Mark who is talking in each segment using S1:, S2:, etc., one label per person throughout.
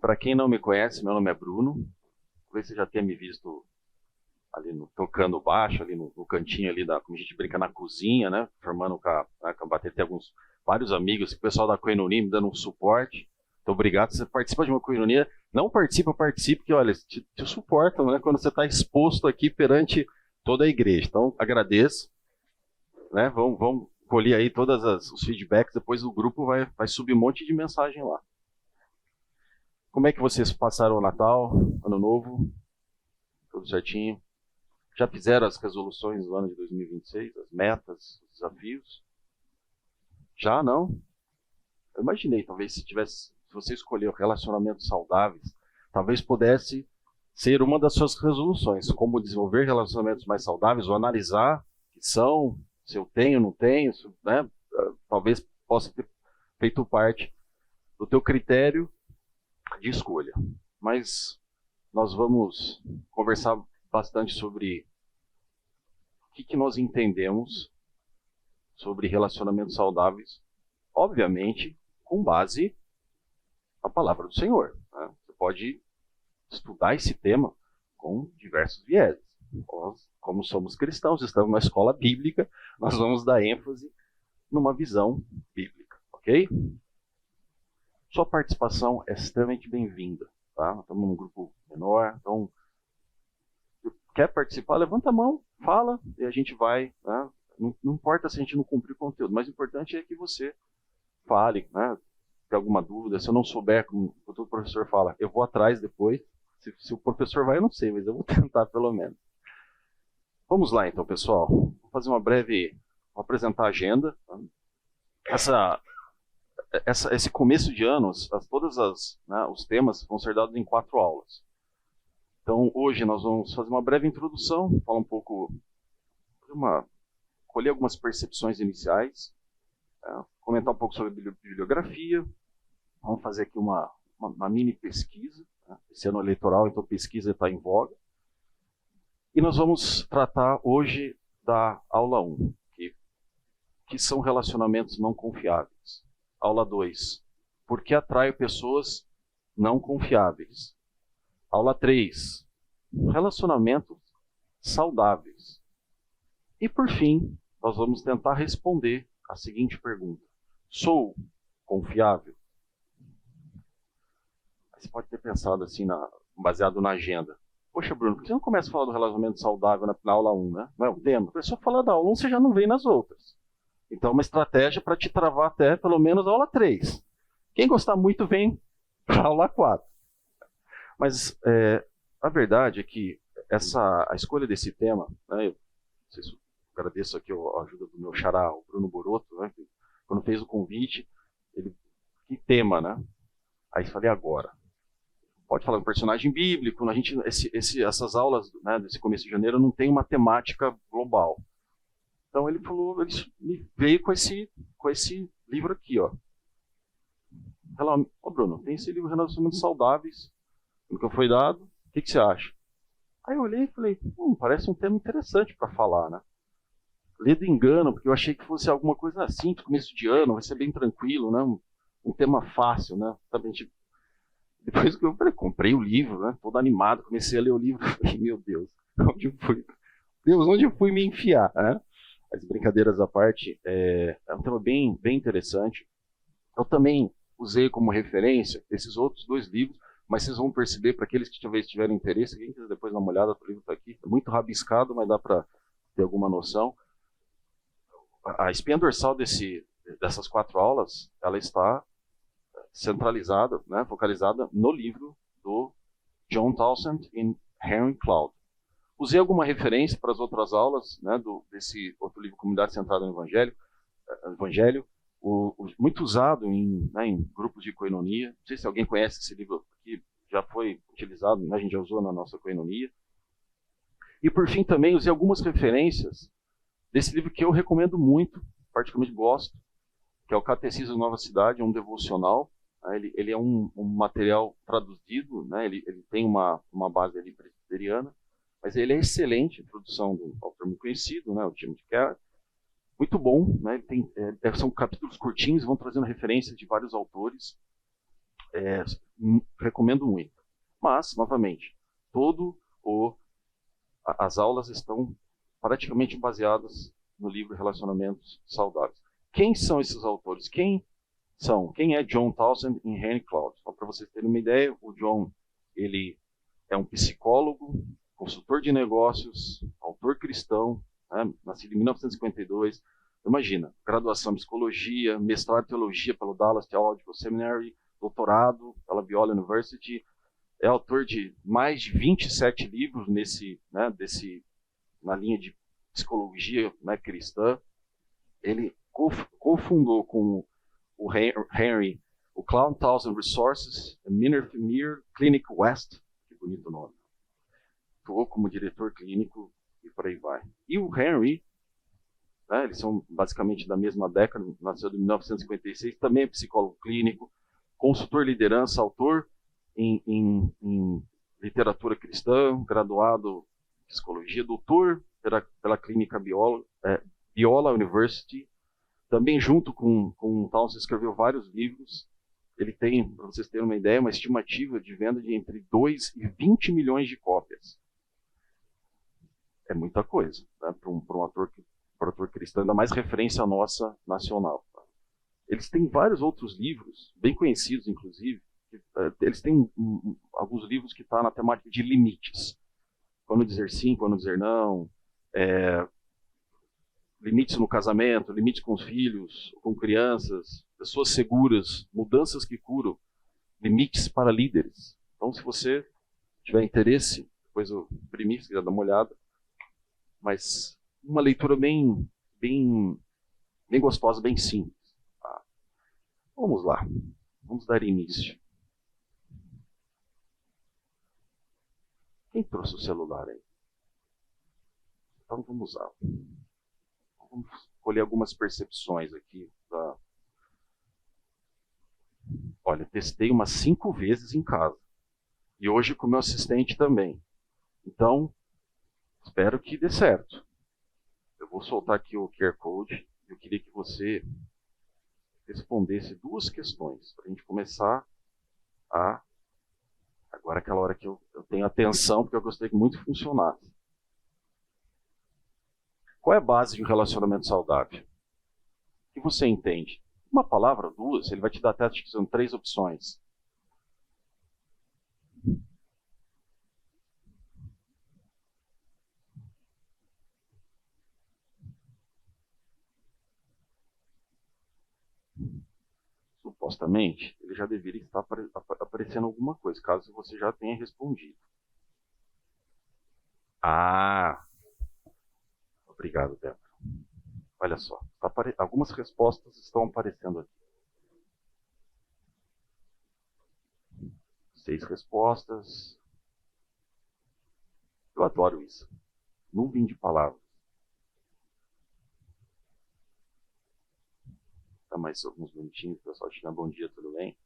S1: Para quem não me conhece, meu nome é Bruno. Talvez você já tenha me visto ali tocando baixo, ali no cantinho ali como a gente brinca na cozinha, né? Formando com a bater, tem vários amigos, o pessoal da Coenonia me dando um suporte. Então, obrigado. Se você participa de uma Coenonia, não participe, que olha, te suportam, né? Quando você está exposto aqui perante toda a igreja. Então, agradeço, né? Vamos colher aí todos os feedbacks, depois o grupo vai subir um monte de mensagem lá. Como é que vocês passaram o Natal, Ano Novo? Tudo certinho? Já fizeram as resoluções do ano de 2026, as metas, os desafios? Já não? Eu imaginei, talvez se você escolheu relacionamentos saudáveis, talvez pudesse ser uma das suas resoluções, como desenvolver relacionamentos mais saudáveis, ou analisar que são, se eu tenho, não tenho, né? Talvez possa ter feito parte do teu critério de escolha. Mas nós vamos conversar bastante sobre o que nós entendemos sobre relacionamentos saudáveis, obviamente com base na palavra do Senhor, né? Você pode estudar esse tema com diversos vieses. Nós, como somos cristãos, estamos na escola bíblica, nós vamos dar ênfase numa visão bíblica, ok? Sua participação é extremamente bem-vinda, tá? Estamos num grupo menor, então quer participar, levanta a mão, fala e a gente vai, né? Não importa se a gente não cumprir o conteúdo, mas o importante é que você fale, né? Tem alguma dúvida, se eu não souber, como o professor fala, eu vou atrás depois. Se o professor vai, eu não sei, mas eu vou tentar pelo menos. Vamos lá então, pessoal. Vou fazer vou apresentar a agenda. Esse começo de ano, os temas vão ser dados em 4 aulas. Então, hoje nós vamos fazer uma breve introdução, falar um pouco, colher algumas percepções iniciais, comentar um pouco sobre bibliografia, vamos fazer aqui uma mini pesquisa, né? Esse ano eleitoral, então pesquisa está em voga. E nós vamos tratar hoje da aula 1, que são relacionamentos não confiáveis. Aula 2, por que atraio pessoas não confiáveis? Aula 3, relacionamentos saudáveis. E por fim, nós vamos tentar responder a seguinte pergunta: sou confiável? Você pode ter pensado assim, baseado na agenda. Poxa, Bruno, por que você não começa a falar do relacionamento saudável na aula 1, né? Não é o tema. Se eu falar da aula 1, você já não vem nas outras. Então, uma estratégia para te travar até pelo menos a aula 3. Quem gostar muito, vem para a aula 4. Mas a verdade é que a escolha desse tema, né, eu agradeço aqui a ajuda do meu xará, o Bruno Boroto, né, que quando fez o convite, que tema, né? Aí falei, agora. Pode falar um personagem bíblico, essas aulas, né, desse começo de janeiro não tem uma temática global. Então ele veio com esse livro aqui, ó. Bruno, tem esse livro Relacionamentos Saudáveis, nunca foi dado, o que você acha? Aí eu olhei e falei, parece um tema interessante para falar, né? Lê do engano, porque eu achei que fosse alguma coisa assim, de começo de ano, vai ser bem tranquilo, né? Um tema fácil, né? Depois que eu comprei o livro, né? Todo animado, comecei a ler o livro, falei, meu Deus, onde eu fui me enfiar, né? As brincadeiras à parte, é um tema bem, bem interessante. Eu também usei como referência esses outros 2 livros, mas vocês vão perceber, para aqueles que talvez tiverem interesse, quem quiser depois dar uma olhada, o livro está aqui, é muito rabiscado, mas dá para ter alguma noção. A espinha dorsal dessas 4 aulas, ela está centralizada, né, focalizada no livro do John Townsend e Henry Cloud. Usei alguma referência para as outras aulas, né, desse outro livro, Comunidade Centrada no Evangelho, muito usado em grupos de coenonia. Não sei se alguém conhece esse livro aqui, já foi utilizado, né, a gente já usou na nossa coenonia. E por fim também usei algumas referências desse livro que eu recomendo muito, particularmente gosto, que é o Catecismo da Nova Cidade, um devocional. Ele é um material traduzido, né, ele tem uma base ali presbiteriana, mas ele é excelente, a introdução do autor muito conhecido, né, o Timothy Keller, muito bom, né, são capítulos curtinhos, vão trazendo referências de vários autores, recomendo muito. Mas, novamente, as aulas estão praticamente baseadas no livro Relacionamentos Saudáveis. Quem são esses autores? Quem é John Townsend e Henry Cloud? Para vocês terem uma ideia, o John, ele é um psicólogo, consultor de negócios, autor cristão, né, nascido em 1952. Imagina, graduação em psicologia, mestrado em teologia pelo Dallas Theological Seminary, doutorado pela Biola University, é autor de mais de 27 livros na linha de psicologia, né, cristã. Ele cofundou com o Henry o Cloud Townsend Resources, a Mir Clinic West, que bonito nome. Atuou como diretor clínico e por aí vai. E o Henry, né, eles são basicamente da mesma década, nasceu em 1956, também é psicólogo clínico, consultor liderança, autor em literatura cristã, graduado em psicologia, doutor pela clínica Biola University. Também junto com o Townsend escreveu vários livros. Ele tem, para vocês terem uma ideia, uma estimativa de venda de entre 2 e 20 milhões de cópias. É muita coisa, né, para um autor cristão, ainda mais referência nossa nacional. Tá? Eles têm vários outros livros, bem conhecidos inclusive. Eles têm alguns livros que estão na temática de limites. Quando dizer sim, quando dizer não. Limites no casamento, limites com os filhos, com crianças, pessoas seguras, mudanças que curam, limites para líderes. Então, se você tiver interesse, depois eu imprimi, se quiser dar uma olhada. Mas uma leitura bem gostosa, bem simples. Tá? Vamos lá, vamos dar início. Quem trouxe o celular aí? Então vamos lá. Vamos colher algumas percepções aqui. Tá? Olha, testei umas 5 vezes em casa. E hoje com o meu assistente também. Então, espero que dê certo. Eu vou soltar aqui o QR Code. Eu queria que você respondesse 2 questões. Para a gente começar a... Agora é aquela hora que eu tenho atenção, porque eu gostaria que muito funcionasse. Qual é a base de um relacionamento saudável? O que você entende? Uma palavra, 2, ele vai te dar até, acho que são 3 opções. Supostamente, ele já deveria estar aparecendo alguma coisa, caso você já tenha respondido. Obrigado, Débora. Olha só, algumas respostas estão aparecendo aqui. 6 respostas. Eu adoro isso. Nuvem de palavras. Tá mais alguns minutinhos, pessoal. Te dá bom dia, tudo bem?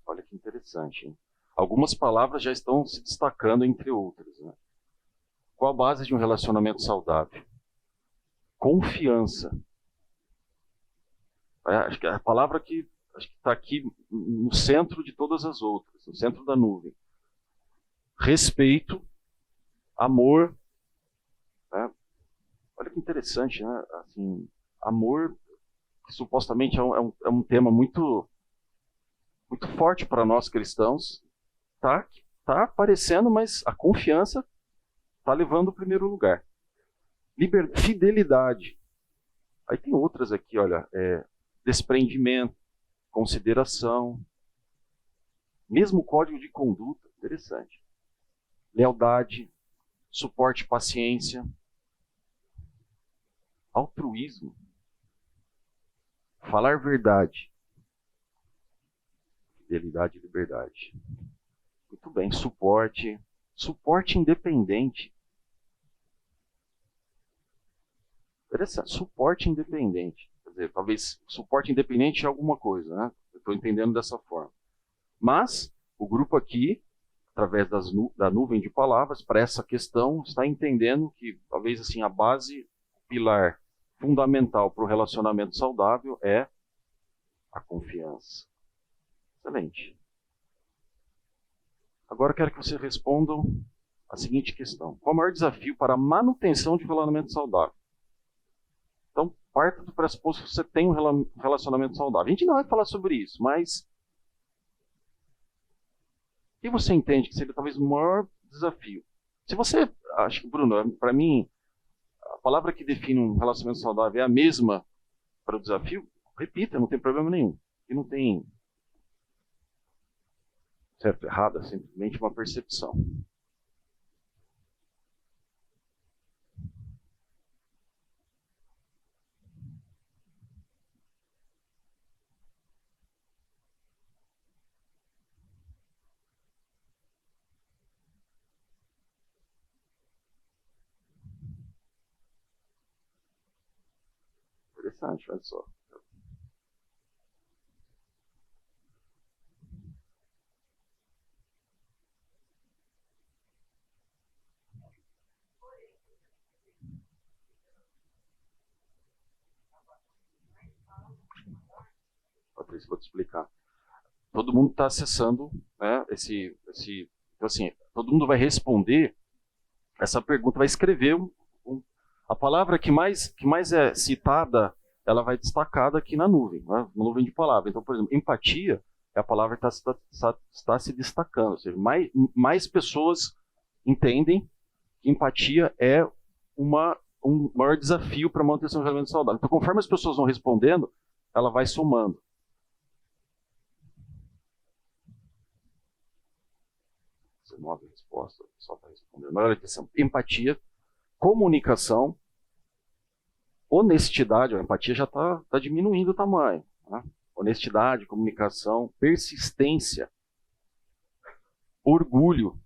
S1: Olha que interessante, hein? Algumas palavras já estão se destacando entre outras. Né? Qual a base de um relacionamento saudável? Confiança. Acho que é a palavra que está aqui no centro de todas as outras, no centro da nuvem. Respeito, amor. Né? Olha que interessante, né? Assim, amor, que supostamente é um tema muito forte para nós cristãos, tá aparecendo, mas a confiança está levando o primeiro lugar. Fidelidade. Aí tem outras aqui, olha, desprendimento, consideração, mesmo código de conduta, interessante. Lealdade, suporte, paciência, altruísmo, falar verdade, fidelidade e liberdade. Muito bem, suporte independente. Interessante, suporte independente. Quer dizer, talvez suporte independente é alguma coisa, né? Eu estou entendendo dessa forma. Mas, o grupo aqui através da nuvem de palavras, para essa questão, está entendendo que talvez assim a base, o pilar fundamental para o relacionamento saudável é a confiança. Excelente. Agora eu quero que vocês respondam a seguinte questão: qual é o maior desafio para a manutenção de um relacionamento saudável? Então, parta do pressuposto que você tem um relacionamento saudável. A gente não vai falar sobre isso, mas o que você entende que seria talvez o maior desafio? Se você, acho que, Bruno, para mim, a palavra que define um relacionamento saudável é a mesma para o desafio, repita, não tem problema nenhum. E não tem certo ou errado, é simplesmente uma percepção. Interessante, olha só. Patrícia, vou te explicar. Todo mundo está acessando, né, então, assim, todo mundo vai responder essa pergunta, vai escrever a palavra que mais é citada, ela vai destacada aqui na nuvem, né, na nuvem de palavras. Então, por exemplo, empatia é a palavra que está se destacando, ou seja, mais pessoas entendem que empatia é um maior desafio para a manutenção de um relacionamento saudável. Então, conforme as pessoas vão respondendo, ela vai somando. 19 respostas, só está respondendo. Maior atenção. Empatia, comunicação, honestidade. A empatia já está diminuindo o tamanho. Né? Honestidade, comunicação, persistência, orgulho.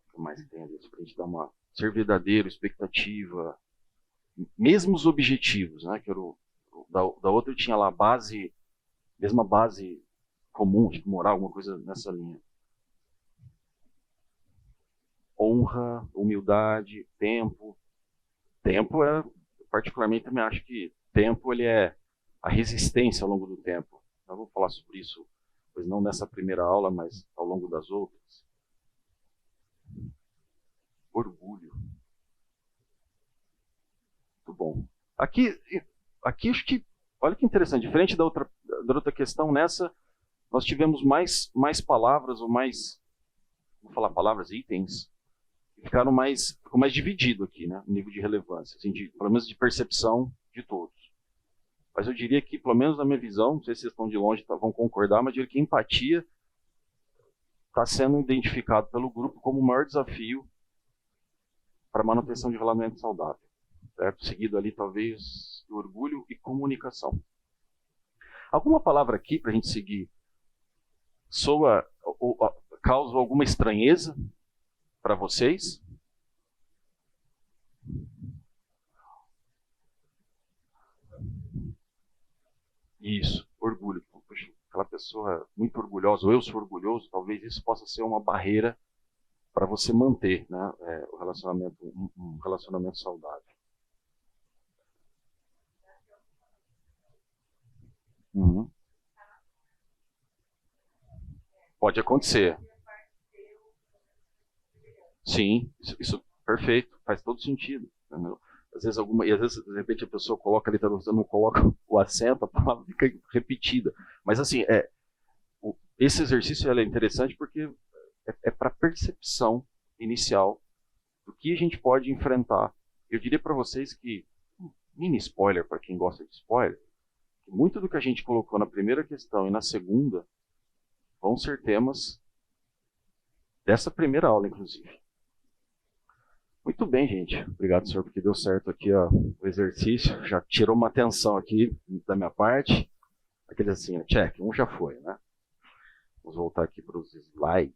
S1: O que mais tem ali para a gente dar uma... Ser verdadeiro, expectativa, mesmos objetivos, né? Que da outra eu tinha lá mesma base comum, tipo moral, alguma coisa nessa linha. Honra, humildade, tempo. Tempo particularmente também acho que tempo ele é a resistência ao longo do tempo. Eu vou falar sobre isso, pois não nessa primeira aula, mas ao longo das outras. Orgulho. Muito bom. Aqui acho que, olha que interessante, diferente da outra questão, nessa nós tivemos mais palavras, ou mais, vou falar palavras, itens, que ficou mais dividido aqui, né, o nível de relevância, assim, pelo menos de percepção de todos. Mas eu diria que, pelo menos na minha visão, não sei se vocês estão de longe vão concordar, mas eu diria que empatia está sendo identificado pelo grupo como o maior desafio para a manutenção de relacionamento saudável. Certo? Seguido ali, talvez, do orgulho e comunicação. Alguma palavra aqui, para a gente seguir, soa ou causa alguma estranheza para vocês? Isso, orgulho. Poxa, aquela pessoa muito orgulhosa, ou eu sou orgulhoso, talvez isso possa ser uma barreira para você manter, né, o relacionamento, um relacionamento saudável. Uhum. Pode acontecer. Sim, isso perfeito, faz todo sentido. Entendeu? Às vezes de repente a pessoa coloca ali, você não coloca o acento, a palavra fica repetida. Mas assim, esse exercício é interessante porque é para percepção inicial do que a gente pode enfrentar. Eu diria para vocês que, mini spoiler para quem gosta de spoiler, que muito do que a gente colocou na primeira questão e na segunda vão ser temas dessa primeira aula, inclusive. Muito bem, gente. Obrigado, senhor, porque deu certo aqui o exercício. Já tirou uma atenção aqui da minha parte. Aquele assim, check, um já foi, né? Vamos voltar aqui para os slides.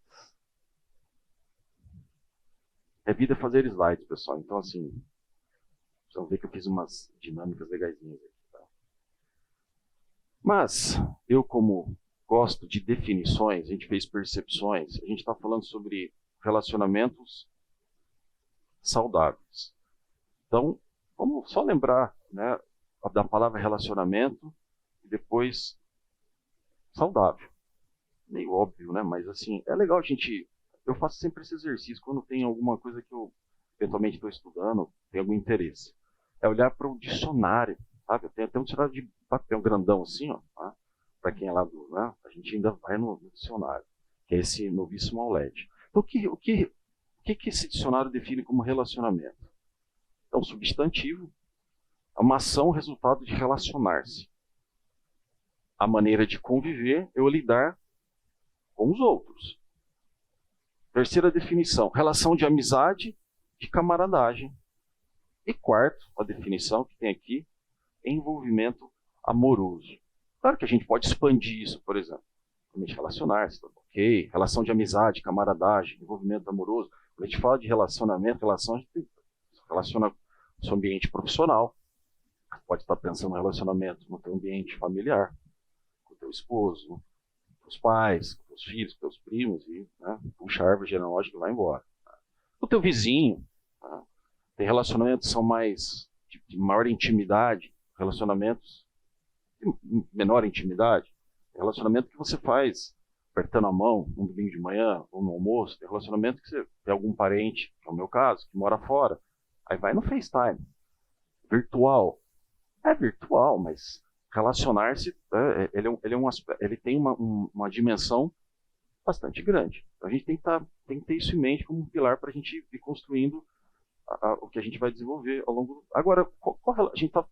S1: É vida fazer slides, pessoal. Então, assim, vocês vão ver que eu fiz umas dinâmicas legaisinhas aqui. Tá? Mas, eu como gosto de definições, a gente fez percepções, a gente está falando sobre relacionamentos saudáveis. Então, vamos só lembrar, né, da palavra relacionamento e depois saudável. Meio óbvio, né? Mas assim, é legal a gente... Eu faço sempre esse exercício quando tem alguma coisa que eu eventualmente estou estudando, tem algum interesse. É olhar para o dicionário, sabe? Eu tenho até um dicionário de papel grandão assim, ó, tá? Para quem é lá do... Né? A gente ainda vai no dicionário, que é esse Novíssimo ao LED. Então, o que esse dicionário define como relacionamento? Então, substantivo, uma ação resultado de relacionar-se. A maneira de conviver é eu lidar com os outros. Terceira definição, relação de amizade, de camaradagem. E quarto, a definição que tem aqui, envolvimento amoroso. Claro que a gente pode expandir isso, por exemplo. Relacionar-se, ok. Relação de amizade, camaradagem, envolvimento amoroso. Quando a gente fala de relacionamento, relação, a gente relaciona com o seu ambiente profissional. Pode estar pensando no relacionamento no teu ambiente familiar, com o teu esposo, com os pais, com os filhos, com os primos, e né, puxa a árvore genealógica e vai embora. O teu vizinho, tá? Tem relacionamentos que são mais de maior intimidade, relacionamentos de menor intimidade, tem relacionamento que você faz apertando a mão um domingo de manhã ou no almoço, tem relacionamento que você tem algum parente, que é o meu caso, que mora fora, aí vai no FaceTime, virtual. É virtual, mas relacionar-se, ele tem uma dimensão bastante grande. Então a gente tem que ter isso em mente como um pilar para a gente ir construindo o que a gente vai desenvolver ao longo do... Agora, a gente está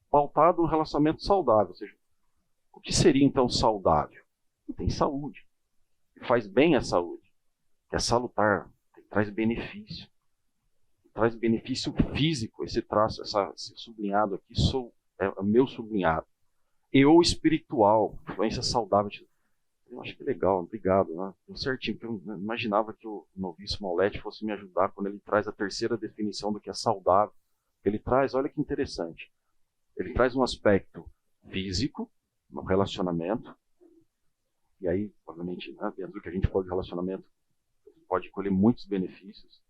S1: pautado no relacionamento saudável, ou seja, o que seria então saudável? Tem saúde, que faz bem à saúde, que é salutar, que traz benefício. Traz benefício físico, esse traço, esse sublinhado aqui, é meu sublinhado. E o espiritual, influência saudável. Eu acho que é legal, obrigado. Né? Deu certinho, porque eu imaginava que o Novíssimo Aulete fosse me ajudar quando ele traz a terceira definição do que é saudável. Ele traz, olha que interessante, ele traz um aspecto físico, um relacionamento, e aí, obviamente, né, dentro do que a gente pode de relacionamento, pode colher muitos benefícios.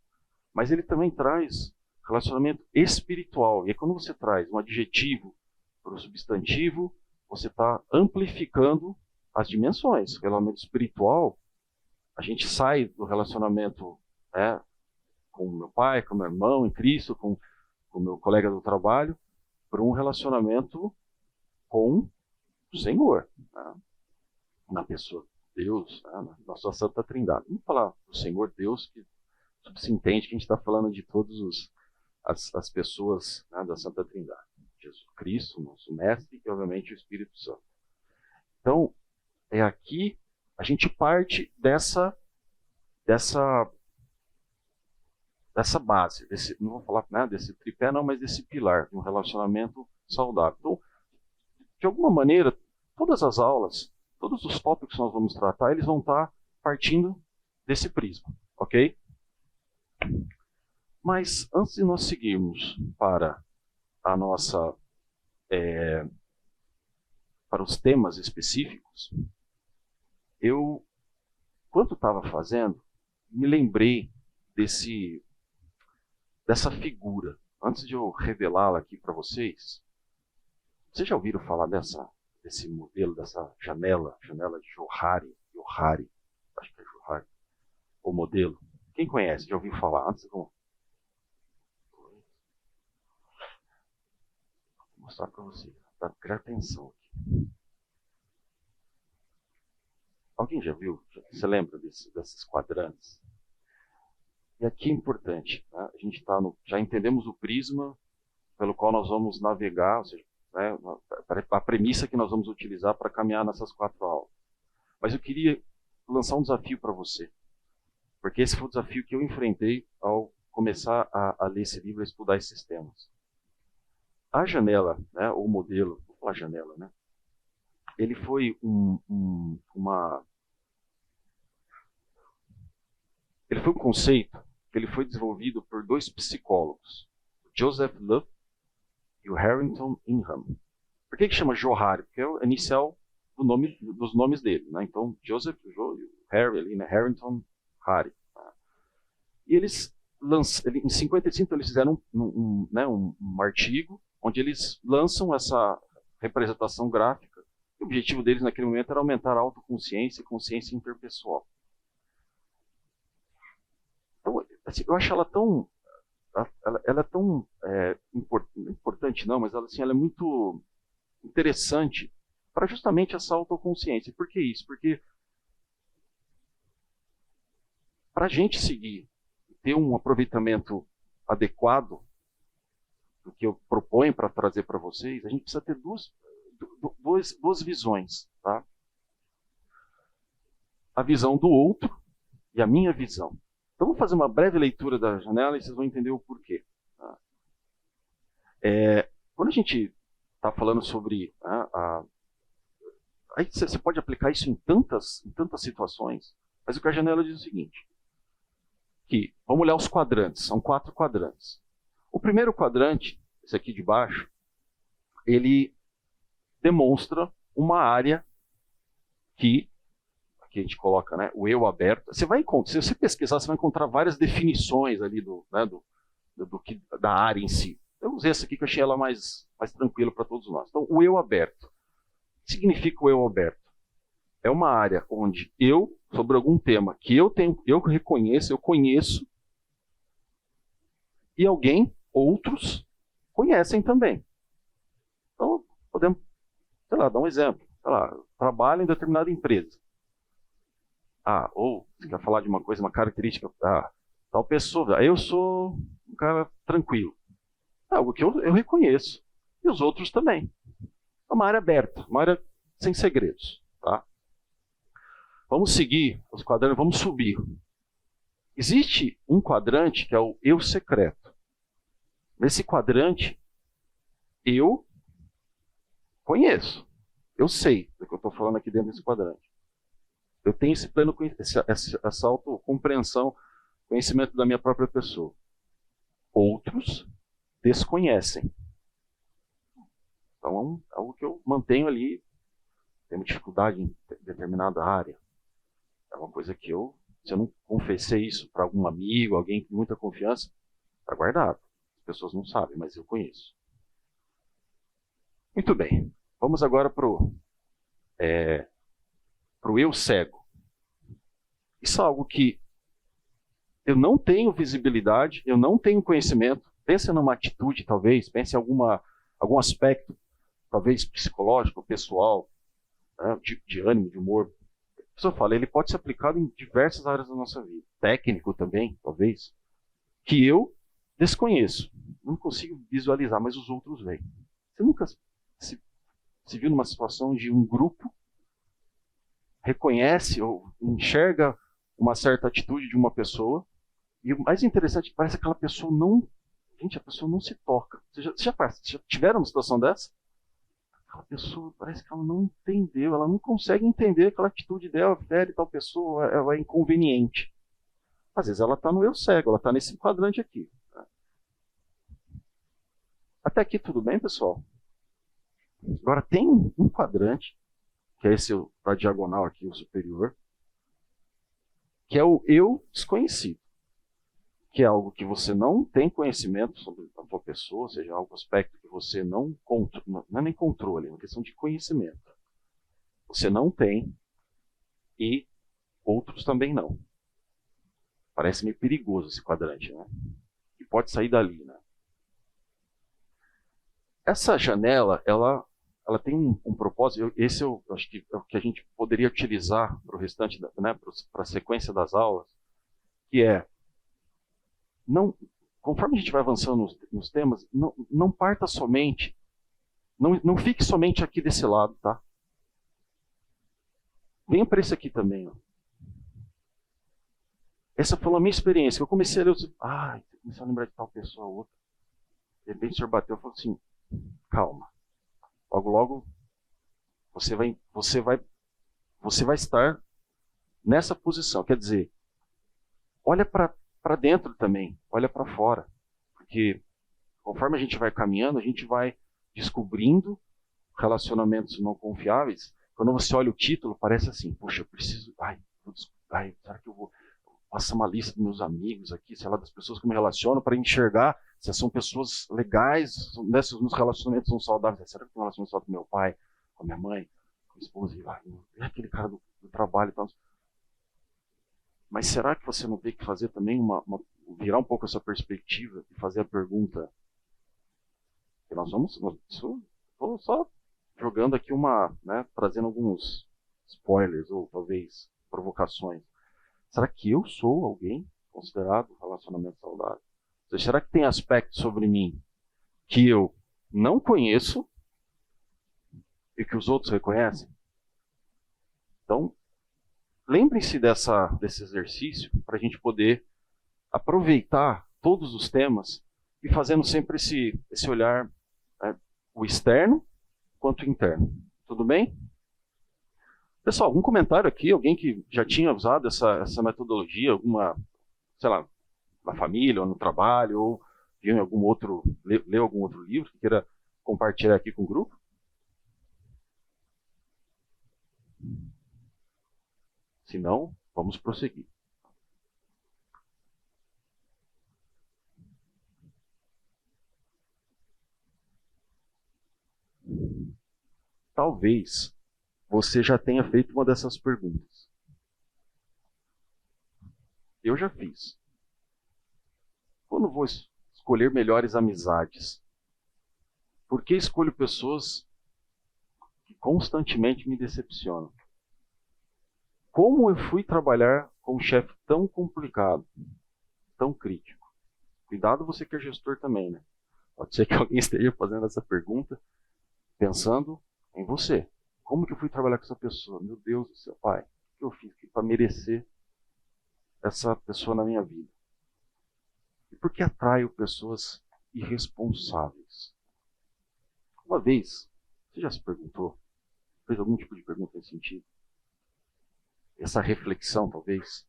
S1: Mas ele também traz relacionamento espiritual. E aí, quando você traz um adjetivo para o substantivo, você está amplificando as dimensões. O relacionamento espiritual, a gente sai do relacionamento com meu pai, com meu irmão em Cristo, com o meu colega do trabalho, para um relacionamento com o Senhor, né? Na pessoa de Deus, né? Na sua Santa Trindade. Vamos falar do Senhor Deus, que se entende que a gente está falando de todas as pessoas, né, da Santa Trindade. Jesus Cristo, nosso Mestre, e obviamente o Espírito Santo. Então, aqui a gente parte dessa base, não vou falar, né, desse tripé não, mas desse pilar, de um relacionamento saudável. Então, de alguma maneira, todas as aulas, todos os tópicos que nós vamos tratar, eles vão estar partindo desse prisma, ok? Mas antes de nós seguirmos para a nossa para os temas específicos, eu, quando estava fazendo, me lembrei dessa figura. Antes de eu revelá-la aqui para vocês, vocês já ouviram falar desse modelo, dessa janela de Johari, acho que é Johari, o modelo? Quem conhece? Já ouviu falar? Antes vou mostrar para vocês. Tá? Presta atenção aqui. Alguém já viu? Você lembra desses quadrantes? E aqui é importante, né? A gente já entendemos o prisma pelo qual nós vamos navegar, ou seja, né, a premissa que nós vamos utilizar para caminhar nessas 4 aulas. Mas eu queria lançar um desafio para você, porque esse foi o desafio que eu enfrentei ao começar a ler esse livro e estudar esses temas. A janela, né, o modelo, vou falar janela, né? Ele foi um conceito que ele foi desenvolvido por 2 psicólogos, o Joseph Luft e o Harrington Ingham. Por que chama Johari? Porque é o inicial dos nomes dele, né? Então, Joseph, Harry ali, né? Harrington, Harry. Tá? E eles em 55 eles fizeram um artigo onde eles lançam essa representação gráfica. E o objetivo deles naquele momento era aumentar a autoconsciência e consciência interpessoal. Então, assim, eu acho ela tão ela é tão importante, não, mas ela é muito interessante para justamente essa autoconsciência. Por que isso? Porque para a gente seguir, ter um aproveitamento adequado do que eu proponho para trazer para vocês, a gente precisa ter duas visões. Tá? A visão do outro e a minha visão. Então, vou fazer uma breve leitura da janela e vocês vão entender o porquê. Tá? Quando a gente está falando sobre... aí você pode aplicar isso em tantas situações, mas o que a janela diz é o seguinte, que, vamos olhar os quadrantes, são 4 quadrantes. O primeiro quadrante, esse aqui de baixo, ele demonstra uma área que... que a gente coloca, né, o eu aberto. Se você pesquisar, você vai encontrar várias definições ali da área em si. Eu usei essa aqui que eu achei ela mais tranquila para todos nós. Então, o eu aberto. O que significa o eu aberto? É uma área onde eu, sobre algum tema que eu reconheço, eu conheço, e outros, conhecem também. Então, podemos, sei lá, dar um exemplo. Sei lá, trabalho em determinada empresa. Ou você quer falar de uma característica, tal pessoa, eu sou um cara tranquilo. É algo que eu reconheço. E os outros também. É uma área aberta, uma área sem segredos. Tá? Vamos seguir os quadrantes, vamos subir. Existe um quadrante que é o eu secreto. Nesse quadrante, eu conheço. Eu sei do que eu estou falando aqui dentro desse quadrante. Eu tenho esse pleno essa autocompreensão, conhecimento da minha própria pessoa. Outros desconhecem. Então, é algo que eu mantenho ali, tenho dificuldade em determinada área. É uma coisa que se eu não confessei isso para algum amigo, alguém com muita confiança, está guardado. As pessoas não sabem, mas eu conheço. Muito bem. Vamos agora para o eu cego. Isso é algo que eu não tenho visibilidade, eu não tenho conhecimento. Pense numa atitude, talvez, pense em algum aspecto, talvez psicológico, pessoal, né, de ânimo, de humor. A pessoa fala, ele pode ser aplicado em diversas áreas da nossa vida. Técnico também, talvez, que eu desconheço. Não consigo visualizar, mas os outros veem. Você nunca se viu numa situação de um grupo reconhece ou enxerga uma certa atitude de uma pessoa, e o mais interessante, parece que aquela pessoa não... Gente, a pessoa não se toca. Vocês já tiveram uma situação dessa? Aquela pessoa, parece que ela não entendeu, ela não consegue entender aquela atitude dela, fere tal pessoa, ela é inconveniente. Às vezes ela está no eu cego, ela está nesse quadrante aqui. Até aqui tudo bem, pessoal? Agora tem um quadrante, que é esse da diagonal aqui, o superior, que é o eu desconhecido, que é algo que você não tem conhecimento sobre a sua pessoa, ou seja, algum aspecto que você não é nem controle, é uma questão de conhecimento. Você não tem e outros também não. Parece meio perigoso esse quadrante, né? E pode sair dali, né? Essa janela, ela tem um propósito, esse eu acho que é o que a gente poderia utilizar para o restante, né, para a sequência das aulas, que é, conforme a gente vai avançando nos temas, não parta somente, não fique somente aqui desse lado, tá? Venha para esse aqui também, ó. Essa foi a minha experiência, eu comecei a ler, comecei a lembrar de tal pessoa, outra. De repente o senhor bateu e falou assim, calma. Logo, logo, você vai estar nessa posição. Quer dizer, olha para dentro também, olha para fora. Porque conforme a gente vai caminhando, a gente vai descobrindo relacionamentos não confiáveis quando você olha o título, parece assim, poxa, eu preciso, será que eu vou passar uma lista dos meus amigos aqui, sei lá, das pessoas que eu me relaciono, para enxergar se são pessoas legais, né, se os meus relacionamentos são saudáveis. Será que eu tenho um relacionamento saudável com meu pai, com a minha mãe, com a minha esposa, e aquele cara do trabalho e tal. Mas será que você não tem que fazer também virar um pouco essa perspectiva e fazer a pergunta? Que estou só jogando aqui trazendo alguns spoilers ou talvez provocações. Será que eu sou alguém considerado relacionamento saudável? Ou seja, será que tem aspectos sobre mim que eu não conheço e que os outros reconhecem? Então, lembrem-se desse exercício para a gente poder aproveitar todos os temas e fazendo sempre esse olhar, o externo quanto o interno. Tudo bem? Pessoal, algum comentário aqui? Alguém que já tinha usado essa metodologia, sei lá, na família ou no trabalho, ou viu leu algum outro livro que queira compartilhar aqui com o grupo? Se não, vamos prosseguir. Talvez você já tenha feito uma dessas perguntas. Eu já fiz. Quando vou escolher melhores amizades, por que escolho pessoas que constantemente me decepcionam? Como eu fui trabalhar com um chefe tão complicado, tão crítico? Cuidado você que é gestor também, né? Pode ser que alguém esteja fazendo essa pergunta pensando em você. Como que eu fui trabalhar com essa pessoa? Meu Deus do céu, pai, o que eu fiz para merecer essa pessoa na minha vida? E por que atraio pessoas irresponsáveis? Uma vez, você já se perguntou? Fez algum tipo de pergunta nesse sentido? Essa reflexão, talvez?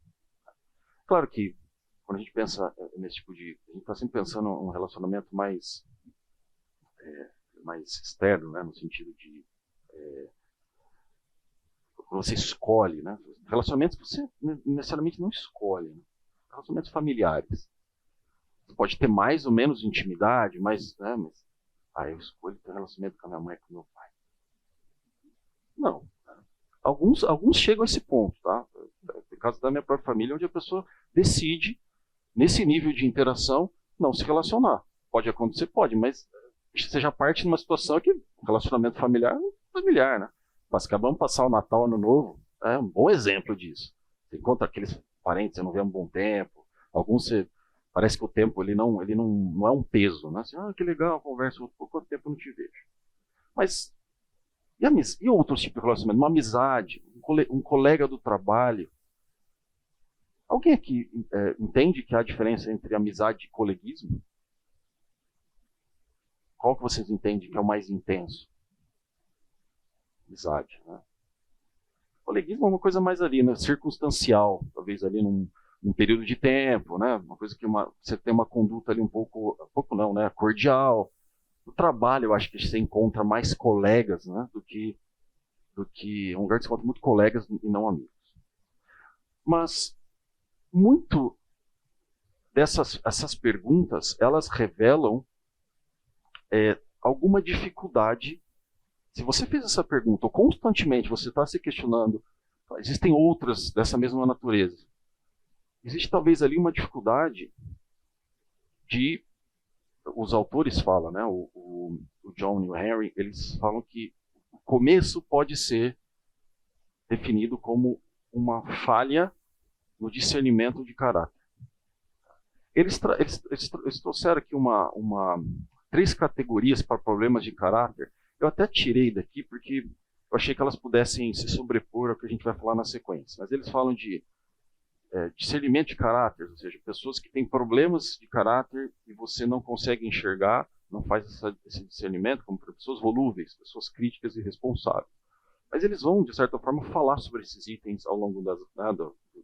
S1: Claro que, quando a gente pensa nesse tipo de... A gente está sempre pensando em um relacionamento mais externo, né? No sentido de... você escolhe, né? Relacionamentos que você necessariamente não escolhe. Né? Relacionamentos familiares. Você pode ter mais ou menos intimidade, mas eu escolho ter um relacionamento com a minha mãe e com o meu pai. Não. Alguns chegam a esse ponto, tá? No caso da minha própria família, onde a pessoa decide, nesse nível de interação, não se relacionar. Pode acontecer? Pode, mas você já parte numa situação que relacionamento familiar é familiar, né? Mas acabamos de passar o Natal, Ano Novo, é um bom exemplo disso. Você encontra aqueles parentes que você não vê há um bom tempo, alguns parece que o tempo ele não é um peso, né? Assim, que legal, conversa, por quanto tempo eu não te vejo. Mas e outros tipos de relacionamento? Uma amizade, um colega do trabalho. Alguém aqui entende que há diferença entre amizade e coleguismo? Qual que vocês entendem que é o mais intenso? Amizade, né? Coleguismo é uma coisa mais ali, né, circunstancial, talvez ali num período de tempo, né? Uma coisa que você tem uma conduta ali um pouco não, né? Cordial. No trabalho, eu acho que você encontra mais colegas, né? Do que um lugar que você encontra muito colegas e não amigos. Mas muito essas perguntas, elas revelam alguma dificuldade. Se você fez essa pergunta, ou constantemente você está se questionando, existem outras dessa mesma natureza. Existe talvez ali uma dificuldade de... Os autores falam, né? O John e o Henry, eles falam que o começo pode ser definido como uma falha no discernimento de caráter. Eles trouxeram aqui 3 categorias para problemas de caráter. Eu até tirei daqui porque eu achei que elas pudessem se sobrepor ao que a gente vai falar na sequência. Mas eles falam de discernimento de caráter, ou seja, pessoas que têm problemas de caráter e você não consegue enxergar, não faz esse discernimento, como pessoas volúveis, pessoas críticas e responsáveis. Mas eles vão, de certa forma, falar sobre esses itens ao longo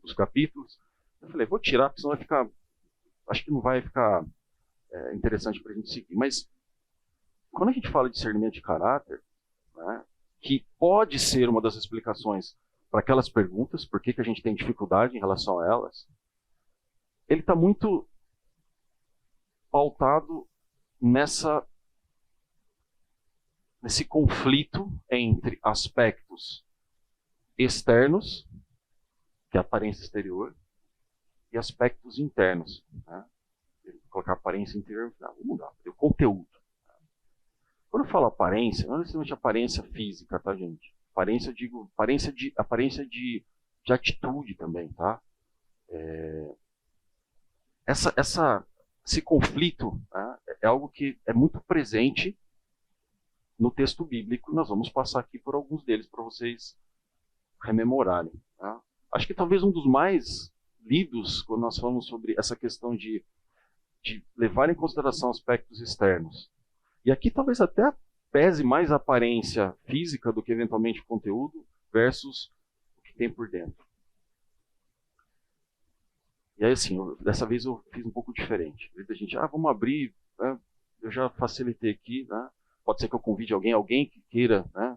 S1: dos capítulos. Eu falei, vou tirar, porque senão vai ficar... Acho que não vai ficar interessante para a gente seguir. Mas, quando a gente fala de discernimento de caráter, né, que pode ser uma das explicações para aquelas perguntas, por que a gente tem dificuldade em relação a elas, ele está muito pautado nesse conflito entre aspectos externos, que é a aparência exterior, e aspectos internos. Né? Colocar aparência interior, vamos mudar, o conteúdo. Quando eu falo aparência, não é necessariamente aparência física, tá, gente? Aparência, eu digo, aparência de atitude também, tá? Esse conflito, né, é algo que é muito presente no texto bíblico. Nós vamos passar aqui por alguns deles para vocês rememorarem. Tá? Acho que talvez um dos mais lidos, quando nós falamos sobre essa questão de levar em consideração aspectos externos. E aqui talvez até pese mais a aparência física do que eventualmente o conteúdo versus o que tem por dentro. E aí, assim, dessa vez eu fiz um pouco diferente. A gente, vamos abrir, né? Eu já facilitei aqui, né? Pode ser que eu convide alguém que queira, né?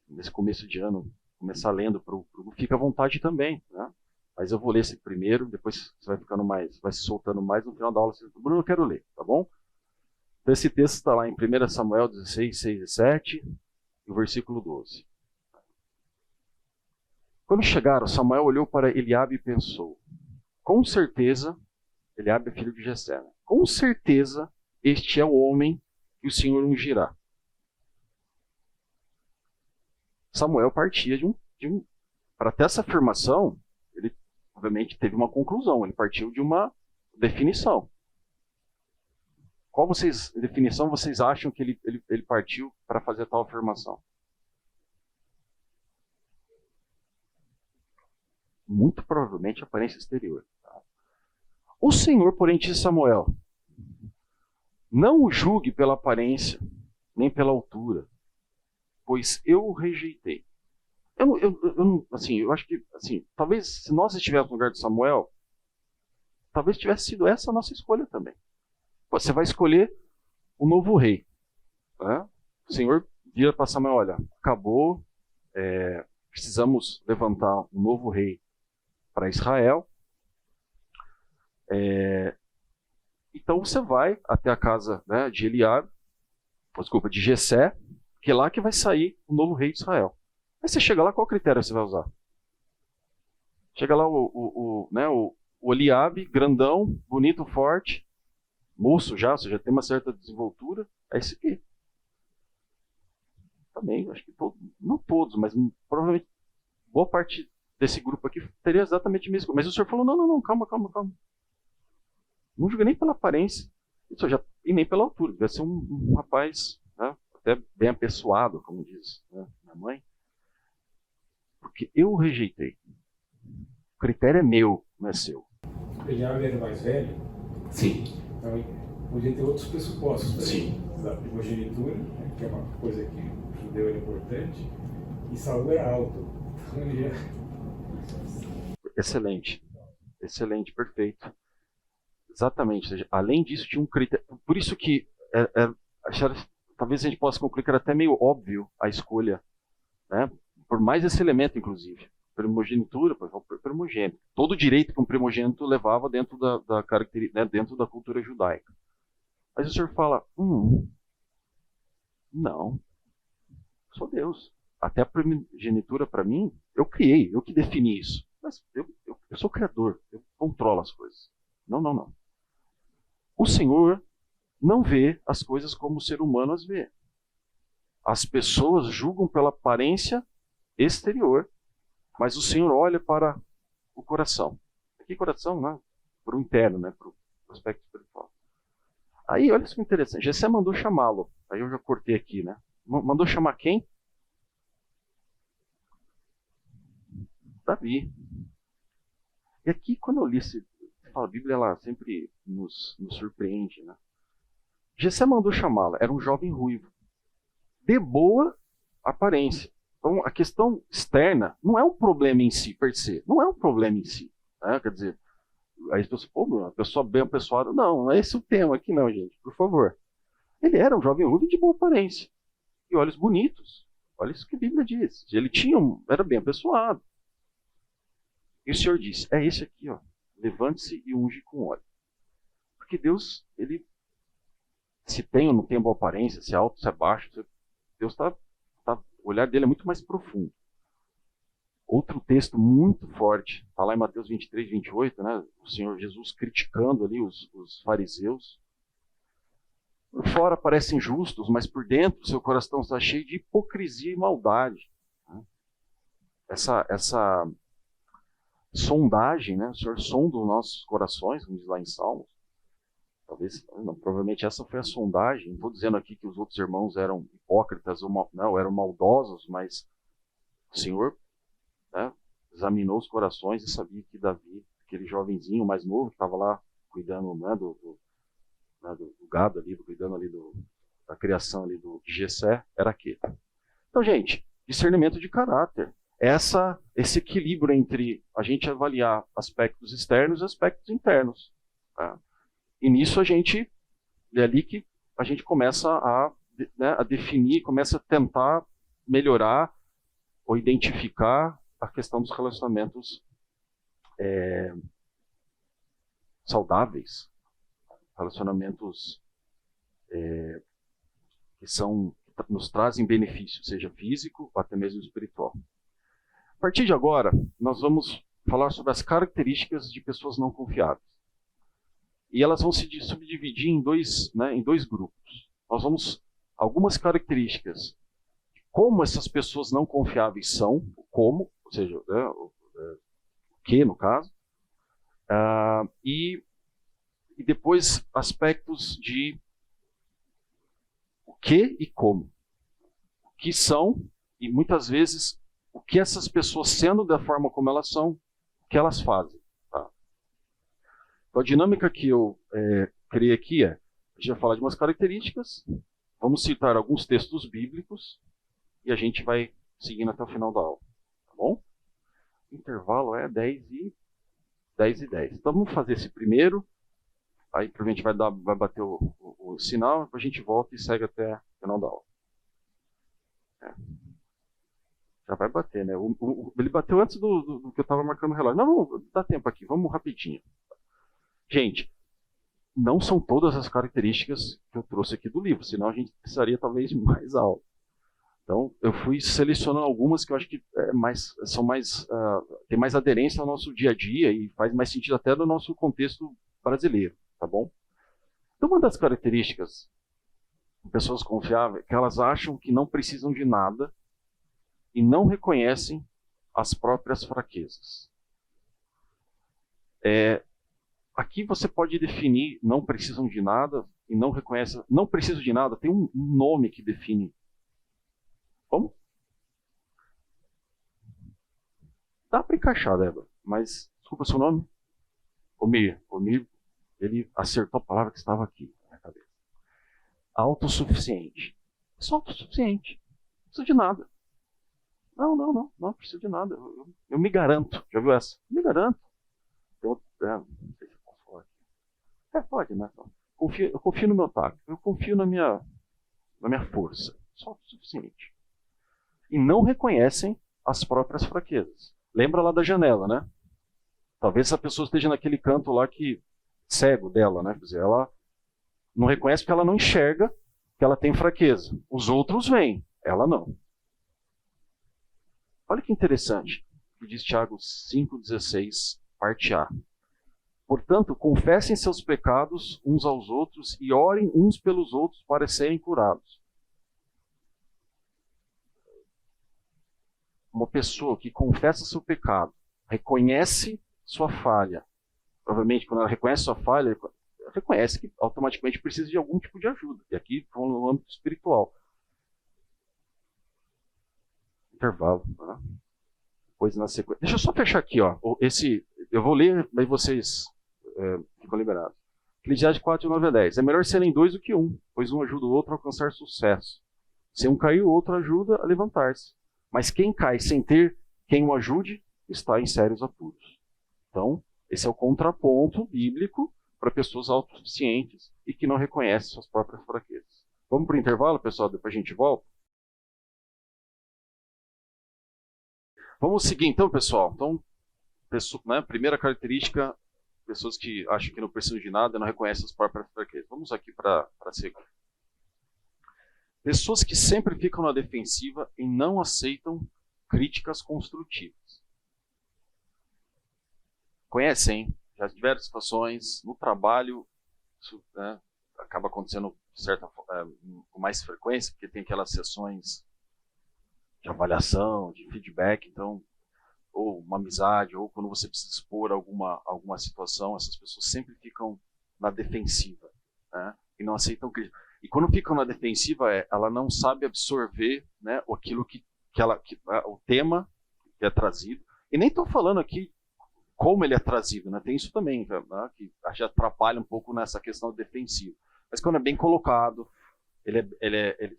S1: Nesse começo de ano, começar lendo para o grupo, fica à vontade também, né? Mas eu vou ler esse primeiro, depois você vai ficando mais, vai se soltando mais, no final da aula você diz, Bruno, eu quero ler, tá bom? Então esse texto está lá em 1 Samuel 16, 6 e 7, e o versículo 12. Quando chegaram, Samuel olhou para Eliabe e pensou, com certeza, Eliabe é filho de Jessé, né? Com certeza este é o homem que o Senhor ungirá. Samuel partia para ter essa afirmação, ele obviamente teve uma conclusão, ele partiu de uma definição. Qual definição vocês acham que ele partiu para fazer tal afirmação? Muito provavelmente aparência exterior. Tá? O Senhor, porém, disse a Samuel, não o julgue pela aparência, nem pela altura, pois eu o rejeitei. Eu acho que, assim, talvez se nós estivéssemos no lugar de Samuel, talvez tivesse sido essa a nossa escolha também. Você vai escolher o novo rei. Né? O Senhor vira para Samuel, olha, acabou, precisamos levantar um novo rei para Israel. Então você vai até a casa, né, de Eliabe, de Jessé, que é lá que vai sair o novo rei de Israel. Aí você chega lá, qual critério você vai usar? Chega lá o Eliabe, grandão, bonito, forte, moço já, ou seja, tem uma certa desenvoltura, é esse aqui. Também, acho que não todos, mas provavelmente boa parte desse grupo aqui teria exatamente a mesma coisa. Mas o senhor falou, não, calma. Não julga nem pela aparência, e nem pela altura. Deve ser um rapaz, né, até bem apessoado, como diz, né, minha mãe. Porque eu o rejeitei. O critério é meu, não é seu.
S2: Ele era mais velho?
S1: Sim.
S2: Então, podia ter outros pressupostos. Né?
S1: Sim.
S2: Da primogenitura, né, que é uma coisa que o judeu era importante, e Saul era alto. Então, ele era...
S1: Excelente, perfeito. Exatamente, ou seja, além disso tinha um critério. Por isso que talvez a gente possa concluir que era até meio óbvio a escolha, né? Por mais esse elemento, inclusive. Primogenitura, primogênito. Todo o direito que um primogênito levava dentro da característica, né, dentro da cultura judaica. Mas o senhor fala, não, sou Deus. Até a primogenitura, para mim, eu criei, eu que defini isso. Mas eu sou criador, eu controlo as coisas. Não. O Senhor não vê as coisas como o ser humano as vê. As pessoas julgam pela aparência exterior, mas o Senhor olha para o coração. Aqui coração, né? Para o interno, né? Para o aspecto espiritual. Aí, olha que interessante. Jessé mandou chamá-lo. Aí eu já cortei aqui, né? Mandou chamar quem? Davi. E aqui, quando eu li a Bíblia, ela sempre nos surpreende, né? Jessé mandou chamá-la. Era um jovem ruivo, de boa aparência. Então, a questão externa não é um problema em si, per se. Não é um problema em si. Né? Quer dizer, aí as pessoas, uma pessoa bem apessoada. Não é esse o tema aqui não, gente. Por favor. Ele era um jovem ruivo de boa aparência. E olhos bonitos. Olha isso que a Bíblia diz. Ele era bem apessoado. E o Senhor disse, é esse aqui, ó. Levante-se e unge com óleo. Porque Deus, ele, se tem ou não tem boa aparência, se é alto, se é baixo, Deus o olhar dele é muito mais profundo. Outro texto muito forte, está lá em Mateus 23, 28, né? O Senhor Jesus criticando ali os fariseus. Por fora parecem justos, mas por dentro seu coração está cheio de hipocrisia e maldade. Essa sondagem, né? O Senhor sonda os nossos corações, como diz lá em Salmos. Provavelmente essa foi a sondagem. Não estou dizendo aqui que os outros irmãos eram hipócritas ou não, eram maldosos, mas o Senhor, né, examinou os corações e sabia que Davi, aquele jovenzinho mais novo que estava lá cuidando, né, do gado ali, cuidando ali da criação ali de Jessé, era aquele. Então, gente, discernimento de caráter. Esse equilíbrio entre a gente avaliar aspectos externos e aspectos internos. Tá? E nisso é ali que a gente começa a definir, começa a tentar melhorar ou identificar a questão dos relacionamentos saudáveis, relacionamentos que nos trazem benefício, seja físico ou até mesmo espiritual. A partir de agora, nós vamos falar sobre as características de pessoas não confiáveis. E elas vão se subdividir em dois grupos. Nós vamos algumas características de como essas pessoas não confiáveis são, ou seja, o que no caso, e depois aspectos de o que e como. O que são, e muitas vezes, o que essas pessoas, sendo da forma como elas são, o que elas fazem. Tá? Então, a dinâmica que eu criei aqui a gente vai falar de umas características, vamos citar alguns textos bíblicos, e a gente vai seguindo até o final da aula. Tá bom? O intervalo é 10 e 10. Então, vamos fazer esse primeiro. Aí a gente vai bater o sinal, depois a gente volta e segue até o final da aula. Já vai bater, né? Ele bateu antes do que eu estava marcando o relógio. Não, dá tempo aqui, vamos rapidinho. Gente, não são todas as características que eu trouxe aqui do livro, senão a gente precisaria talvez de mais aula. Então, eu fui selecionando algumas que eu acho que tem mais aderência ao nosso dia a dia e faz mais sentido até no nosso contexto brasileiro. Tá bom? Então, uma das características de pessoas confiáveis é que elas acham que não precisam de nada e não reconhecem as próprias fraquezas. Aqui você pode definir não precisam de nada e não reconhecem. Não preciso de nada, tem um nome que define. Como? Dá para encaixar, Débora, mas desculpa o seu nome? Omir, ele acertou a palavra que estava aqui na minha cabeça. Autossuficiente. Só autossuficiente. Não preciso de nada. Não preciso de nada. Eu me garanto. Já viu essa? Me garanto. Não sei se eu posso falar aqui. Pode, né? Eu confio no meu taco. Eu confio na minha força. Só autossuficiente. E não reconhecem as próprias fraquezas. Lembra lá da janela, né? Talvez essa pessoa esteja naquele canto lá cego dela, né? Quer dizer, ela não reconhece porque ela não enxerga que ela tem fraqueza. Os outros veem, ela não. Olha que interessante, que diz Tiago 5,16, parte A. Portanto, confessem seus pecados uns aos outros e orem uns pelos outros para serem curados. Uma pessoa que confessa seu pecado, reconhece sua falha. Provavelmente, quando ela reconhece sua falha, ela reconhece que automaticamente precisa de algum tipo de ajuda. E aqui, no âmbito espiritual. Intervalo. Né? Depois, na sequência. Deixa eu só fechar aqui. Ó. Eu vou ler, aí vocês ficam liberados. Eclesiastes 4, 9 a 10. É melhor serem dois do que um, pois um ajuda o outro a alcançar sucesso. Se um cair, o outro ajuda a levantar-se. Mas quem cai sem ter quem o ajude, está em sérios apuros. Então, esse é o contraponto bíblico para pessoas autossuficientes e que não reconhecem suas próprias fraquezas. Vamos para o intervalo, pessoal? Depois a gente volta? Vamos seguir então, pessoal. Então, né, primeira característica, pessoas que acham que não precisam de nada e não reconhecem as próprias fraquezas. Vamos aqui para a segunda. Pessoas que sempre ficam na defensiva e não aceitam críticas construtivas. Conhecem, já tiveram situações no trabalho, isso, né, acaba acontecendo com mais frequência, porque tem aquelas sessões de avaliação, de feedback, então, ou uma amizade, ou quando você precisa expor alguma situação, essas pessoas sempre ficam na defensiva, né, e não aceitam crítica. E quando ficam na defensiva, ela não sabe absorver, né, aquilo o tema que é trazido. E nem estou falando aqui como ele é trazido, né? Tem isso também, né, que já atrapalha um pouco nessa questão defensiva. Mas quando é bem colocado,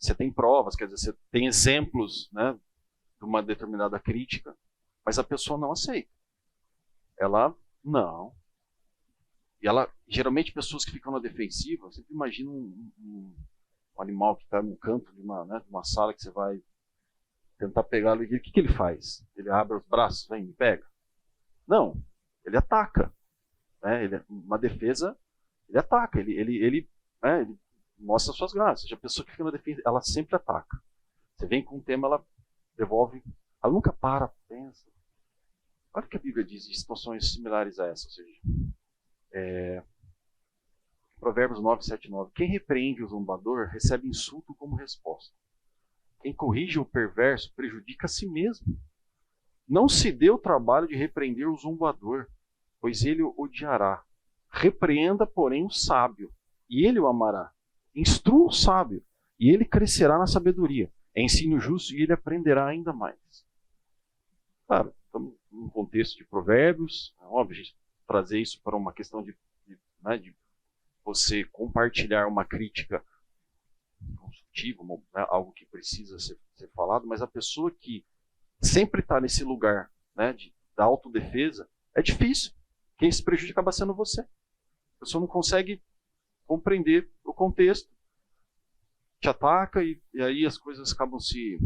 S1: você tem provas, quer dizer, você tem exemplos, né, de uma determinada crítica, mas a pessoa não aceita. Ela não. E geralmente, pessoas que ficam na defensiva, você imagina um animal que está num canto de uma sala que você vai tentar pegá-lo e o que ele faz? Ele abre os braços, vem, me pega? Não, ele ataca. Né? Uma defesa, ele ataca, ele mostra suas graças. A pessoa que fica na defesa, ela sempre ataca. Você vem com um tema, ela devolve, ela nunca pensa. Olha o que a Bíblia diz de situações similares a essa, ou seja, Provérbios 9, 7, 9. Quem repreende o zombador recebe insulto como resposta. Quem corrige o perverso prejudica a si mesmo. Não se dê o trabalho de repreender o zombador, pois ele o odiará. Repreenda, porém, o sábio, e ele o amará. Instrua o sábio, e ele crescerá na sabedoria. Ensine o justo, e ele aprenderá ainda mais. Claro, estamos num contexto de provérbios, é óbvio, a gente trazer isso para uma questão de você compartilhar uma crítica construtiva, né, algo que precisa ser falado, mas a pessoa que sempre está nesse lugar, né, da autodefesa, é difícil. Quem se prejudica acaba sendo você. A pessoa não consegue compreender o contexto, te ataca e aí as coisas acabam se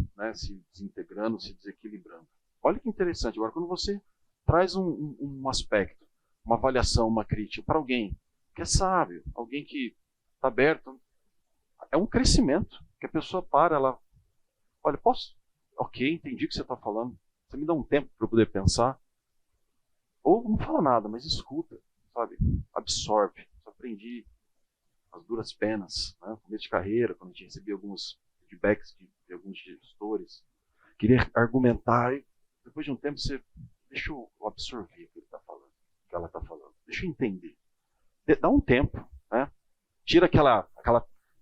S1: desintegrando, se desequilibrando. Olha que interessante. Agora, quando você traz um aspecto, uma avaliação, uma crítica para alguém que é sábio, alguém que está aberto, é um crescimento, que a pessoa ela, olha, posso? Ok, entendi o que você está falando, você me dá um tempo para eu poder pensar, ou não fala nada, mas escuta, sabe, absorve. Eu aprendi as duras penas, né? No começo de carreira, quando a gente recebia alguns feedbacks de alguns gestores, queria argumentar, e depois de um tempo você deixa eu absorver o que ele está falando, o que ela está falando, deixa eu entender. Dá um tempo, né? Tira aquela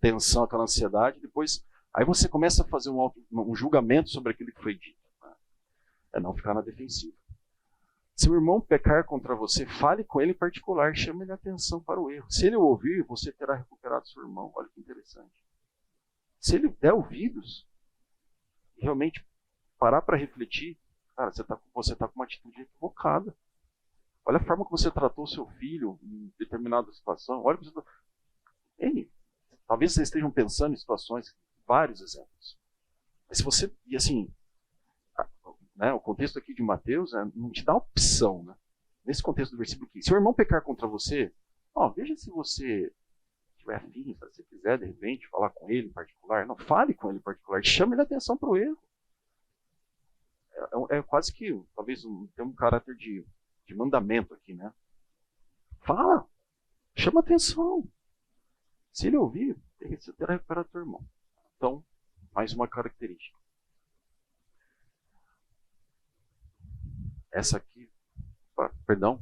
S1: tensão, aquela ansiedade, depois aí você começa a fazer um julgamento sobre aquilo que foi dito. Né? É não ficar na defensiva. Se o irmão pecar contra você, fale com ele em particular, chame ele a atenção para o erro. Se ele ouvir, você terá recuperado seu irmão. Olha que interessante. Se ele der ouvidos, realmente parar para refletir, cara, você tá com uma atitude equivocada. Olha a forma que você tratou seu filho em determinada situação. Olha que você talvez vocês estejam pensando em situações, vários exemplos. Mas se você, e assim, né, o contexto aqui de Mateus não te dá opção, né? Nesse contexto do versículo 15. Se o irmão pecar contra você, veja se você tiver afim, se você quiser, de repente, falar com ele em particular. Não, fale com ele em particular, chame ele a atenção para o erro. É quase que, talvez, tem um caráter de mandamento aqui, né? Fala, chama atenção. Se ele ouvir, você terá recuperado teu irmão. Então, mais uma característica. Essa aqui, perdão.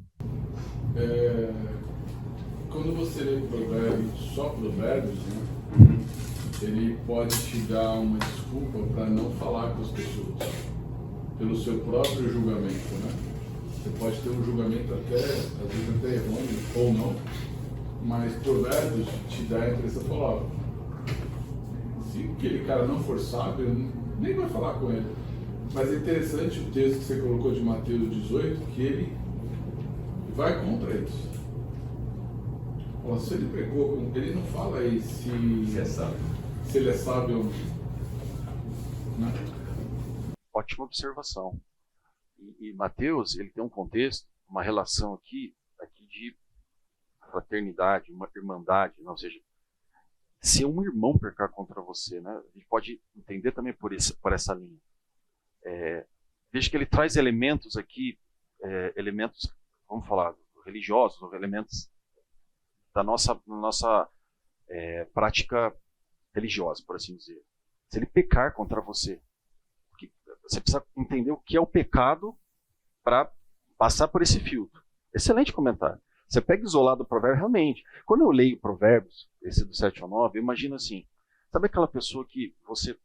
S3: Quando você lê Provérbios, só Provérbios, né? Ele pode te dar uma desculpa para não falar com as pessoas, pelo seu próprio julgamento, né? Você pode ter um julgamento às vezes até errôneo, ou não, mas Provérbios te dá a impressão de falar, se aquele cara não for sábio, nem vai falar com ele. Mas é interessante o texto que você colocou de Mateus 18, que ele vai contra isso. Se ele pecou, ele não fala aí se ele é sábio ou não.
S1: Ótima observação. E Mateus, ele tem um contexto, uma relação aqui de fraternidade, uma irmandade, ou seja, se um irmão pecar contra você, né? A gente pode entender também por essa linha. Veja que ele traz elementos aqui, elementos, vamos falar, religiosos, ou elementos da nossa prática religiosa, por assim dizer. Se ele pecar contra você, você precisa entender o que é o pecado para passar por esse filtro. Excelente comentário. Você pega isolado o provérbio, realmente. Quando eu leio provérbios, esse do 7 ao 9, eu imagino assim, sabe aquela pessoa que você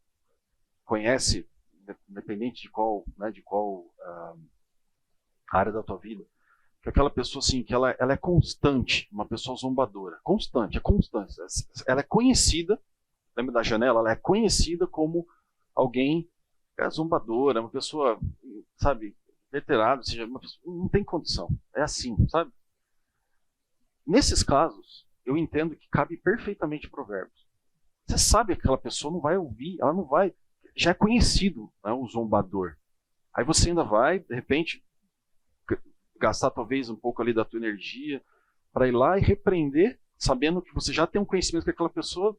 S1: conhece, independente de qual área da tua vida, que aquela pessoa assim, que ela é constante, uma pessoa zombadora. Constante, é constante. Ela é conhecida, lembra da janela? Ela é conhecida como alguém zombadora, uma pessoa, sabe, veterada, ou seja, uma pessoa, não tem condição. É assim, sabe? Nesses casos, eu entendo que cabe perfeitamente provérbios. Você sabe que aquela pessoa não vai ouvir, ela não vai, já é conhecido, né, o zombador. Aí você ainda vai, de repente, gastar talvez um pouco ali da tua energia para ir lá e repreender, sabendo que você já tem um conhecimento que aquela pessoa,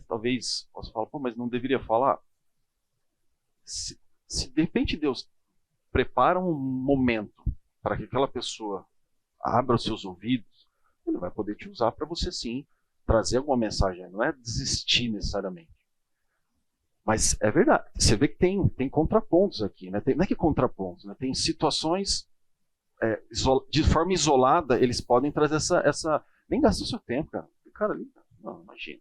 S1: talvez, posso falar, mas não deveria falar. Se de repente Deus prepara um momento para que aquela pessoa abra os seus ouvidos, ele vai poder te usar para você sim trazer alguma mensagem. Não é desistir necessariamente. Mas é verdade. Você vê que tem contrapontos aqui. Né? Não é que contrapontos, né? Tem situações de forma isolada, eles podem trazer essa... Nem gasta o seu tempo, cara. Cara, ali, não, imagina.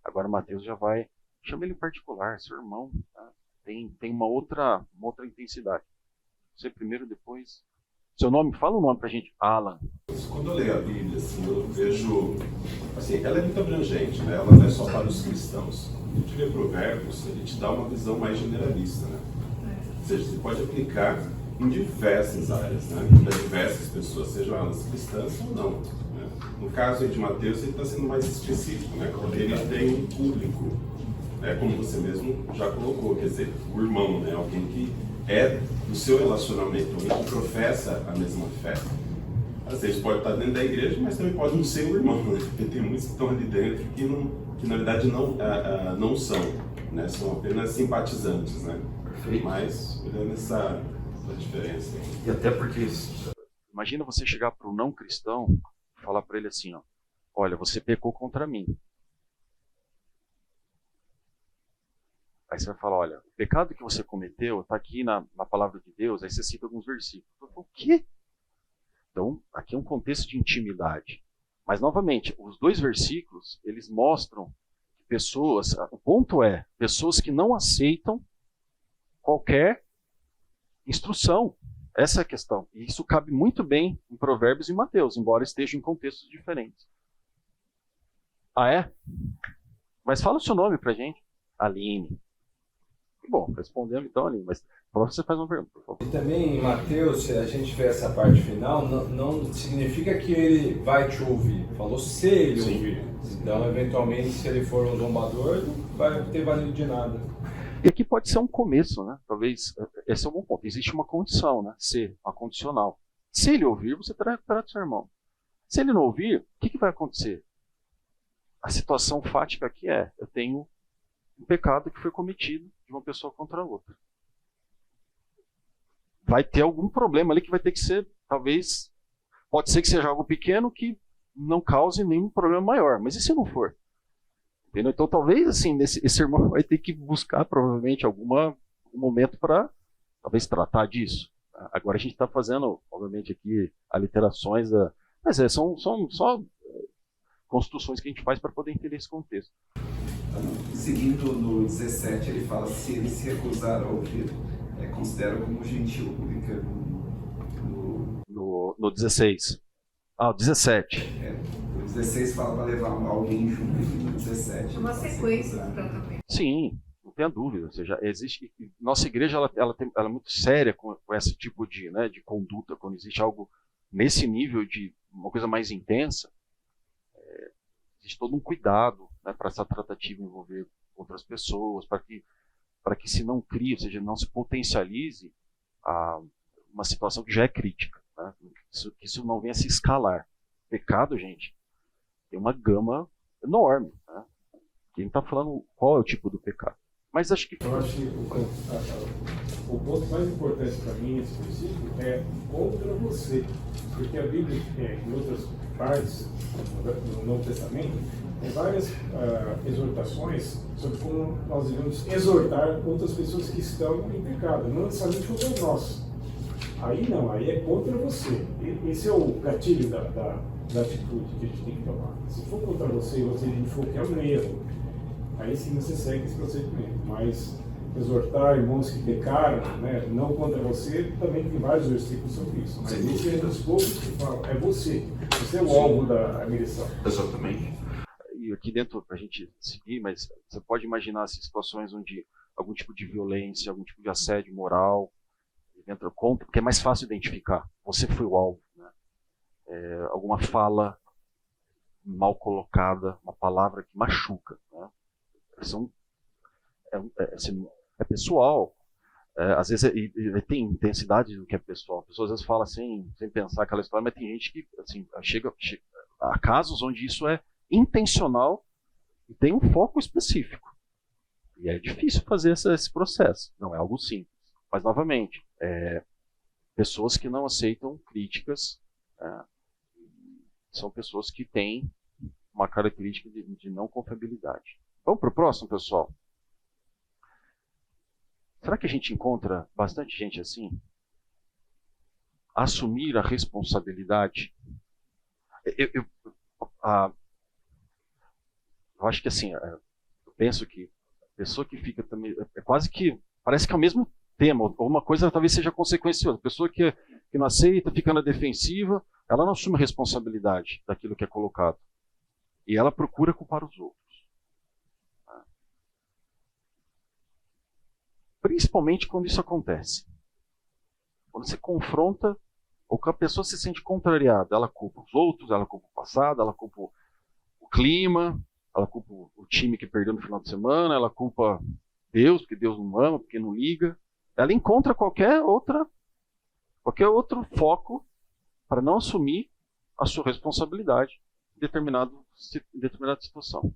S1: Agora o Mateus já vai... Chama ele em particular, seu irmão. Tá? Tem uma outra intensidade. Você primeiro, depois... Seu nome, fala o nome pra gente. Alan.
S4: Quando eu leio a Bíblia, assim, eu vejo... Assim, ela é muito abrangente, né? Ela não é só para os cristãos. A gente lê Provérbios, ele te dá uma visão mais generalista, né? Ou seja, você pode aplicar em diversas áreas, né? Para diversas pessoas, sejam elas cristãs ou não. Né? No caso aí de Mateus, ele está sendo mais específico, né? Porque ele tem um público, né? Como você mesmo já colocou, quer dizer, o irmão, né? Alguém que é do seu relacionamento, alguém que professa a mesma fé. Às vezes pode estar dentro da igreja, mas também pode não ser o irmão, né? Porque tem muitos que estão ali dentro que na verdade não são, né? São apenas simpatizantes, né? Perfeito. Mas olhando essa diferença.
S1: E até porque, imagina você chegar para um não cristão e falar para ele assim, ó, olha, você pecou contra mim. Aí você vai falar, olha, o pecado que você cometeu está aqui na palavra de Deus, aí você cita alguns versículos. Eu falo, o quê? Então, aqui é um contexto de intimidade. Mas, novamente, os dois versículos, eles mostram que pessoas, o ponto é, pessoas que não aceitam qualquer instrução. Essa é a questão. E isso cabe muito bem em Provérbios e Mateus, embora estejam em contextos diferentes. Ah, é? Mas fala o seu nome pra gente. Aline. Bom, respondemos então, Aline, mas você faz uma pergunta, por favor.
S5: E também em Mateus, se a gente vê essa parte final, não significa que ele vai te ouvir. Falou se ele
S1: Sim.
S5: ouvir. Então, eventualmente, se ele for um zombador, não vai ter valido de nada.
S1: E aqui pode ser um começo, né? Talvez, esse é um bom ponto. Existe uma condição, né? Ser, uma condicional. Se ele ouvir, você terá recuperado seu irmão. Se ele não ouvir, o que vai acontecer? A situação fática aqui é, eu tenho um pecado que foi cometido de uma pessoa contra a outra. Vai ter algum problema ali que vai ter que ser, talvez, pode ser que seja algo pequeno que não cause nenhum problema maior, mas e se não for? Entendeu? Então talvez assim, esse irmão vai ter que buscar provavelmente algum momento para talvez tratar disso. Agora a gente está fazendo, obviamente, aqui aliterações, mas são só construções que a gente faz para poder entender esse contexto.
S6: Seguindo no 17, ele fala: se ele se recusar a ouvir, considera como gentil, publica
S1: no 16. Ah, o 17.
S6: O 16 fala para levar alguém junto, e no 17...
S7: Uma sequência do tratamento.
S1: Sim, não tenha dúvida. Ou seja, existe, nossa igreja ela é muito séria com esse tipo de conduta. Quando existe algo nesse nível de uma coisa mais intensa, existe todo um cuidado, né, para essa tratativa envolver outras pessoas, para que se não crie, ou seja, não se potencialize uma situação que já é crítica, né? Que isso não venha a se escalar. Pecado, gente, tem uma gama enorme, né? Quem está falando qual é o tipo do pecado. Mas acho que...
S2: Eu acho que o ponto mais importante para mim nesse princípio é contra você. Porque a Bíblia, em outras partes do Novo Testamento, tem várias exortações sobre como nós devemos exortar outras pessoas que estão em pecado, não necessariamente contra nós. Aí não, aí é contra você. Esse é o gatilho da atitude que a gente tem que tomar. Se for contra você e você identificou que é um erro, aí sim você segue esse procedimento. Mas exortar irmãos que pecaram, né, não contra você, também tem vários versículos sobre isso. Mas esse é um dos poucos que fala, é você. Você é o alvo da agressão.
S4: Exatamente.
S1: E aqui dentro, para a gente seguir, mas você pode imaginar situações onde algum tipo de violência, algum tipo de assédio moral entra contra, porque é mais fácil identificar. Você foi o alvo, né? Alguma fala mal colocada, uma palavra que machuca, né? É pessoal. Às vezes tem intensidade do que é pessoal. A pessoa às vezes fala sem pensar aquela história, mas tem gente que assim, chega a casos onde isso é intencional e tem um foco específico. E é difícil fazer esse processo. Não é algo simples. Mas, novamente, pessoas que não aceitam críticas são pessoas que têm uma característica de não confiabilidade. Vamos para o próximo, pessoal? Será que a gente encontra bastante gente assim? Assumir a responsabilidade. Eu acho que assim, eu penso que a pessoa que fica também, quase que, parece que é o mesmo tema, ou uma coisa talvez seja consequência outra. A pessoa que não aceita, fica na defensiva, ela não assume a responsabilidade daquilo que é colocado. E ela procura culpar os outros. Principalmente quando isso acontece. Quando você confronta, ou que a pessoa se sente contrariada, ela culpa os outros, ela culpa o passado, ela culpa o clima, ela culpa o time que perdeu no final de semana, ela culpa Deus, porque Deus não ama, porque não liga. Ela encontra qualquer outro foco para não assumir a sua responsabilidade em determinada situação.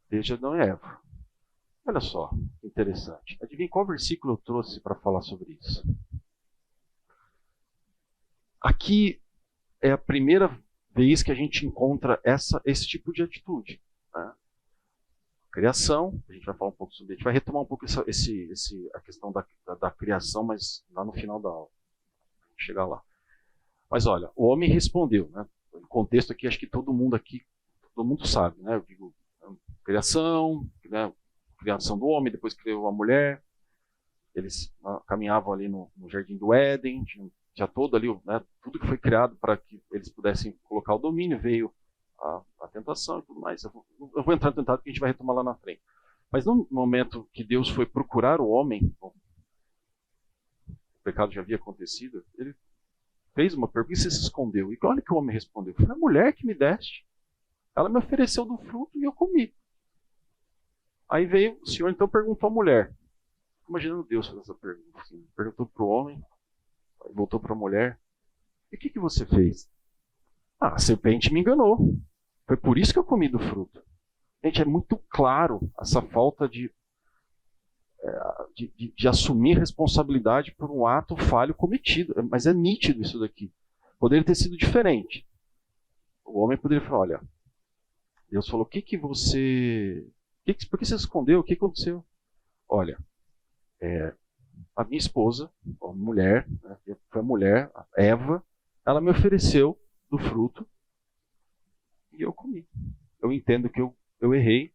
S1: Veja Adão e Eva. Olha só, interessante. Adivinha qual versículo eu trouxe para falar sobre isso? Aqui é a primeira vez que a gente encontra esse tipo de atitude. Né? Criação, a gente vai falar um pouco sobre isso, a gente vai retomar um pouco a questão da criação, mas lá no final da aula. A gente chegar lá. Mas olha, o homem respondeu. Né? O contexto aqui, acho que todo mundo sabe. Né? Eu digo, criação, né? Criação do homem, depois criou a mulher. Eles caminhavam ali no jardim do Éden, tinha todo ali, né, tudo que foi criado para que eles pudessem colocar o domínio, veio a tentação e tudo mais. Eu vou entrar no tentado porque a gente vai retomar lá na frente. Mas no momento que Deus foi procurar o homem, o pecado já havia acontecido, ele fez uma pergunta: por que você se escondeu? E olha que o homem respondeu: foi a mulher que me deste. Ela me ofereceu do fruto e eu comi. Aí veio o Senhor, então perguntou à mulher. Imaginando Deus fazer essa pergunta. Assim, perguntou para o homem, voltou para a mulher: e o que você fez? A serpente me enganou. Foi por isso que eu comi do fruto. Gente, é muito claro essa falta de assumir responsabilidade por um ato falho cometido. Mas é nítido isso daqui. Poderia ter sido diferente. O homem poderia falar: olha, Deus falou, por que você escondeu? O que aconteceu? Olha, a minha esposa, a mulher, né, foi a mulher, a Eva, ela me ofereceu do fruto e eu comi. Eu entendo que eu errei,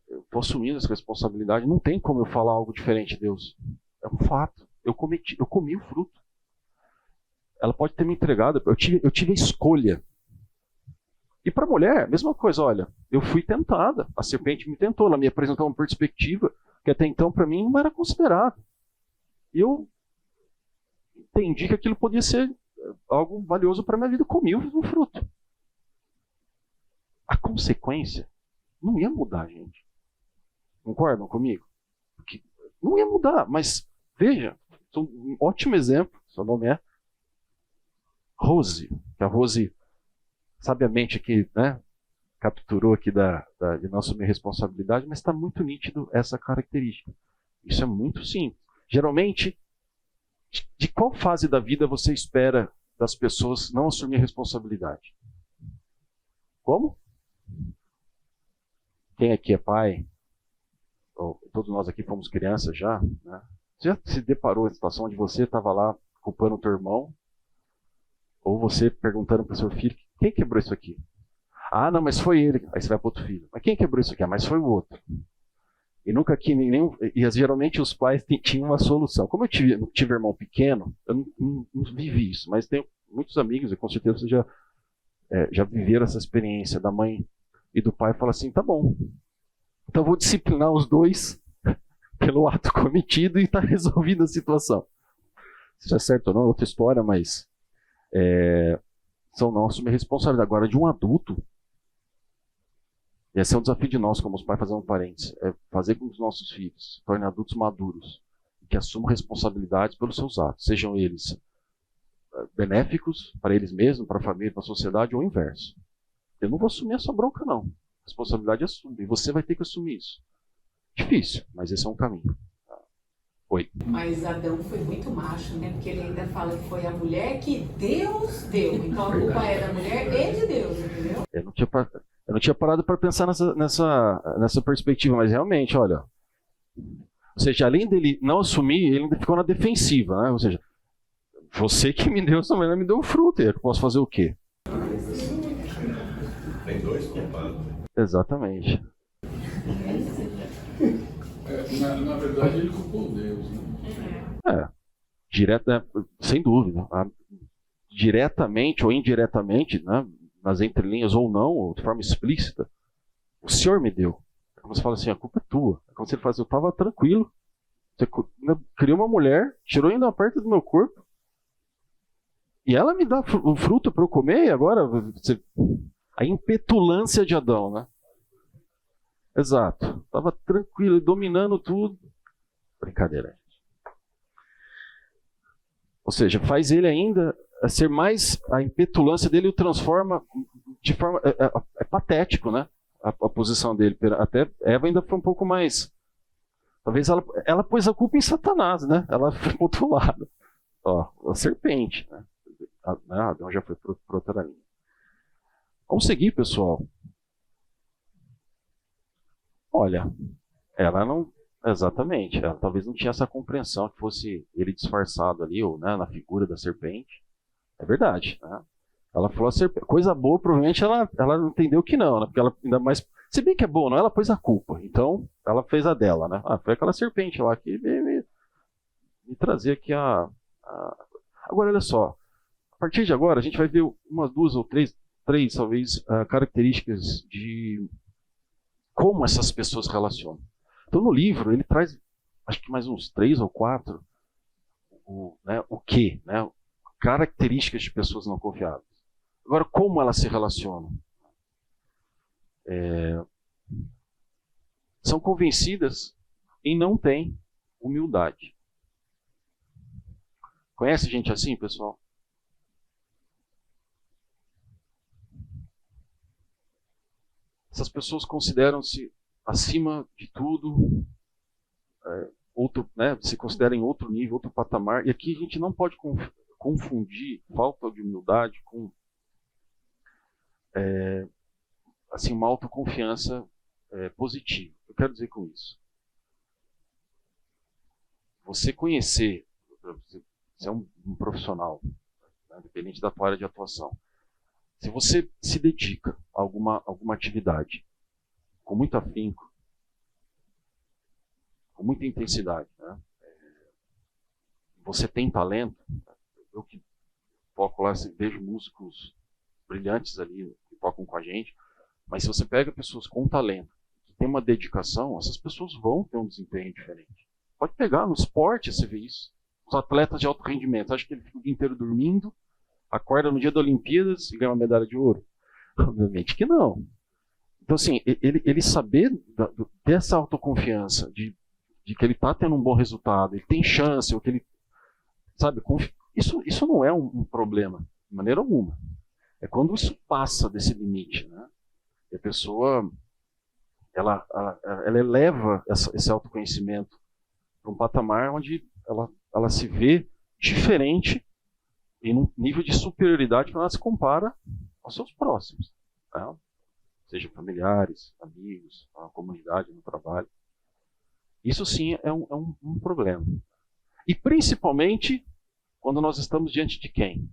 S1: eu estou assumindo essa responsabilidade, não tem como eu falar algo diferente, Deus. É um fato, eu comi o fruto. Ela pode ter me entregado, eu tive a escolha. E para a mulher, mesma coisa, olha, eu fui tentada, a serpente me tentou, ela me apresentou uma perspectiva que até então para mim não era considerado. E eu entendi que aquilo podia ser algo valioso para a minha vida, eu comi o fruto. A consequência não ia mudar, gente. Concordam comigo? Não ia mudar, mas veja, um ótimo exemplo, seu nome é Rose, que a Rose sabiamente aqui, né, capturou aqui de não assumir responsabilidade, mas está muito nítido essa característica. Isso é muito simples. Geralmente, de qual fase da vida você espera das pessoas não assumir responsabilidade? Como? Quem aqui é pai? Ou, todos nós aqui fomos crianças já, né? Você já se deparou em situação onde você estava lá culpando o teu irmão? Ou você perguntando para o seu filho, quem quebrou isso aqui? Ah, não, mas foi ele. Aí você vai para outro filho. Mas quem quebrou isso aqui? Ah, mas foi o outro. E nunca aqui nenhum. E geralmente os pais tinham uma solução. Como eu tive irmão pequeno, eu não vivi isso. Mas tenho muitos amigos, e com certeza vocês já viveram essa experiência da mãe e do pai. Fala assim: tá bom, então eu vou disciplinar os dois pelo ato cometido e está resolvida a situação. Se é certo ou não, é outra história, mas são não assumir responsabilidade. Agora, de um adulto. Esse é um desafio de nós, como os pais, fazendo um parênteses, é fazer com que os nossos filhos se tornem adultos maduros, que assumam responsabilidades pelos seus atos, sejam eles benéficos para eles mesmos, para a família, para a sociedade, ou o inverso. Eu não vou assumir essa bronca, não. A responsabilidade é sua, e você vai ter que assumir isso. Difícil, mas esse é um caminho. Oi.
S7: Mas Adão foi muito macho, né? Porque ele ainda fala que foi a mulher que Deus deu. Então a culpa é da mulher e de Deus, entendeu?
S1: Eu não tinha parado para pensar nessa perspectiva, mas realmente, olha. Ou seja, além dele não assumir, ele ainda ficou na defensiva, né? Ou seja, você que me deu essa mulher, me deu um fruto, eu posso fazer o quê?
S4: Tem dois culpados.
S1: Exatamente.
S3: Na verdade, ele culpou Deus, né?
S1: Sem dúvida. Diretamente ou indiretamente, né? Nas entrelinhas ou não, ou de forma explícita, o Senhor me deu. É como você fala assim, a culpa é tua. É como se ele fala assim, eu estava tranquilo. Você criou uma mulher, tirou ainda uma parte do meu corpo, e ela me dá o fruto para eu comer, e agora a impetulância de Adão, né? Exato. Estava tranquilo, dominando tudo. Brincadeira, gente. Ou seja, faz ele ainda ser mais, a impetulância dele o transforma de forma, é patético, né? A posição dele. Até Eva ainda foi um pouco mais, talvez ela pôs a culpa em Satanás, né? Ela foi pro outro lado. Ó, a serpente, né? Adão já foi para outra linha. Vamos seguir, pessoal. Olha, ela não, exatamente, ela talvez não tinha essa compreensão que fosse ele disfarçado ali, ou né, na figura da serpente. É verdade, né? Ela falou coisa boa, provavelmente ela não entendeu que não, né? Porque ela ainda mais, se bem que é boa, não, ela pôs a culpa, então ela fez a dela, né? Foi aquela serpente lá que me trazia aqui Agora, olha só, a partir de agora a gente vai ver umas duas ou três talvez, características de como essas pessoas relacionam. Então no livro ele traz, acho que mais uns 3 ou 4, o que, né? Características de pessoas não confiáveis. Agora, como elas se relacionam? São convencidas e não têm humildade. Conhece gente assim, pessoal? Essas pessoas consideram-se acima de tudo, se consideram em outro nível, outro patamar. E aqui a gente não pode confundir falta de humildade com uma autoconfiança positiva. Eu quero dizer com isso. Você conhecer, você é um profissional, né, independente da tua área de atuação. Se você se dedica a alguma atividade com muito afinco, com muita intensidade, né, você tem talento. Eu que toco lá, vejo músicos brilhantes ali que tocam com a gente, mas se você pega pessoas com talento, que têm uma dedicação, essas pessoas vão ter um desempenho diferente. Pode pegar no esporte, você vê isso. Os atletas de alto rendimento, acho que ele fica o dia inteiro dormindo, acorda no dia da Olimpíadas e ganha uma medalha de ouro? Obviamente que não. Então, assim, ele saber dessa autoconfiança, de de que ele está tendo um bom resultado, ele tem chance, ou que ele, sabe, isso não é um problema, de maneira alguma. É quando isso passa desse limite, né? E a pessoa, ela eleva esse autoconhecimento para um patamar onde ela se vê diferente e num nível de superioridade quando ela se compara aos seus próximos, né? Seja familiares, amigos, a comunidade, no trabalho. Isso sim é um problema. E principalmente quando nós estamos diante de quem?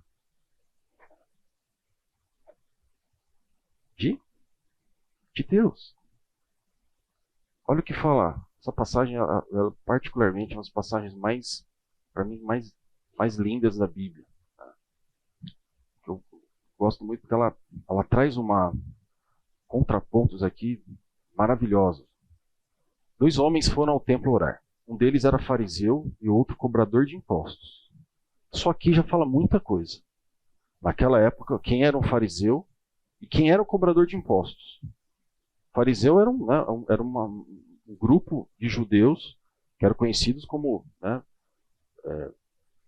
S1: De Deus. Olha o que fala. Essa passagem, ela, particularmente, é uma das passagens mais, para mim, mais lindas da Bíblia. Eu gosto muito porque ela traz contrapontos aqui maravilhosos. 2 homens foram ao templo orar. Um deles era fariseu e o outro cobrador de impostos. Só aqui já fala muita coisa. Naquela época, quem era um fariseu e quem era o cobrador de impostos? O fariseu era um grupo de judeus que eram conhecidos como, né,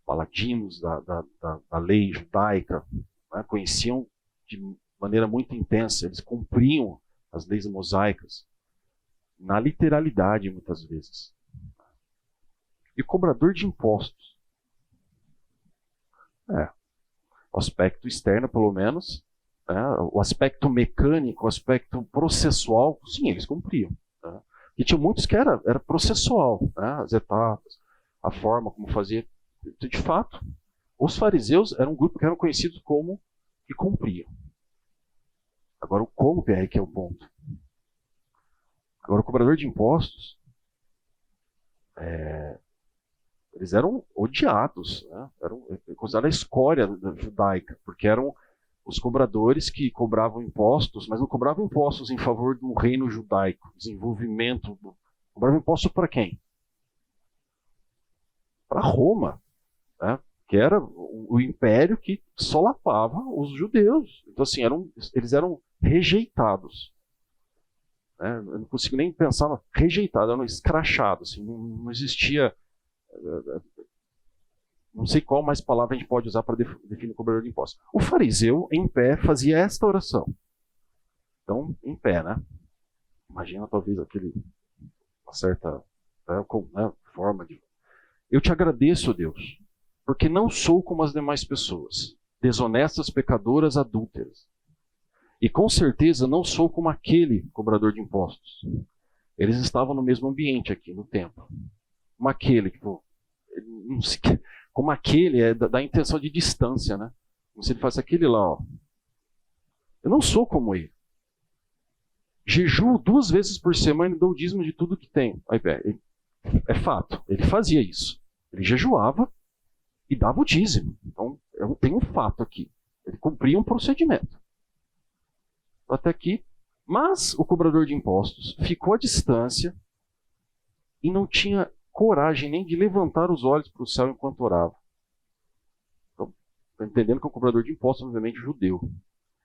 S1: paladinos da lei judaica, né, conheciam de maneira muito intensa, eles cumpriam as leis mosaicas, na literalidade muitas vezes. E o cobrador de impostos, o aspecto externo pelo menos, o aspecto mecânico, o aspecto processual, sim, eles cumpriam. Né? E tinha muitos que era processual, né? As etapas, a forma como fazia. De fato, os fariseus eram um grupo que eram conhecidos como que cumpriam. Agora, o como é que é o ponto. Agora, o cobrador de impostos, eles eram odiados, né? Eram considerados a escória judaica, porque eram os cobradores que cobravam impostos, mas não cobravam impostos em favor do reino judaico, desenvolvimento. Cobravam impostos para quem? Para Roma, né? Que era o império que solapava os judeus. Então, assim, eles eram rejeitados. Né? Eu não consigo nem pensar, rejeitado, eram escrachados. Assim, não existia. Não sei qual mais palavra a gente pode usar para definir o cobrador de impostos. O fariseu, em pé, fazia esta oração. Então, em pé, né? Imagina talvez uma certa forma de... Eu te agradeço, Deus, porque não sou como as demais pessoas, desonestas, pecadoras, adúlteras. E com certeza não sou como aquele cobrador de impostos. Eles estavam no mesmo ambiente aqui, no templo. Como aquele, como aquele da intenção de distância, né? Como se ele fosse aquele lá, ó. Eu não sou como ele. Jejuo 2 vezes por semana e dou o dízimo de tudo que tenho. Aí, é fato, ele fazia isso. Ele jejuava e dava o dízimo. Então, eu tenho um fato aqui. Ele cumpria um procedimento. Até aqui. Mas o cobrador de impostos ficou à distância e não tinha coragem nem de levantar os olhos para o céu enquanto orava. Então, está entendendo que é um cobrador de impostos, obviamente, judeu.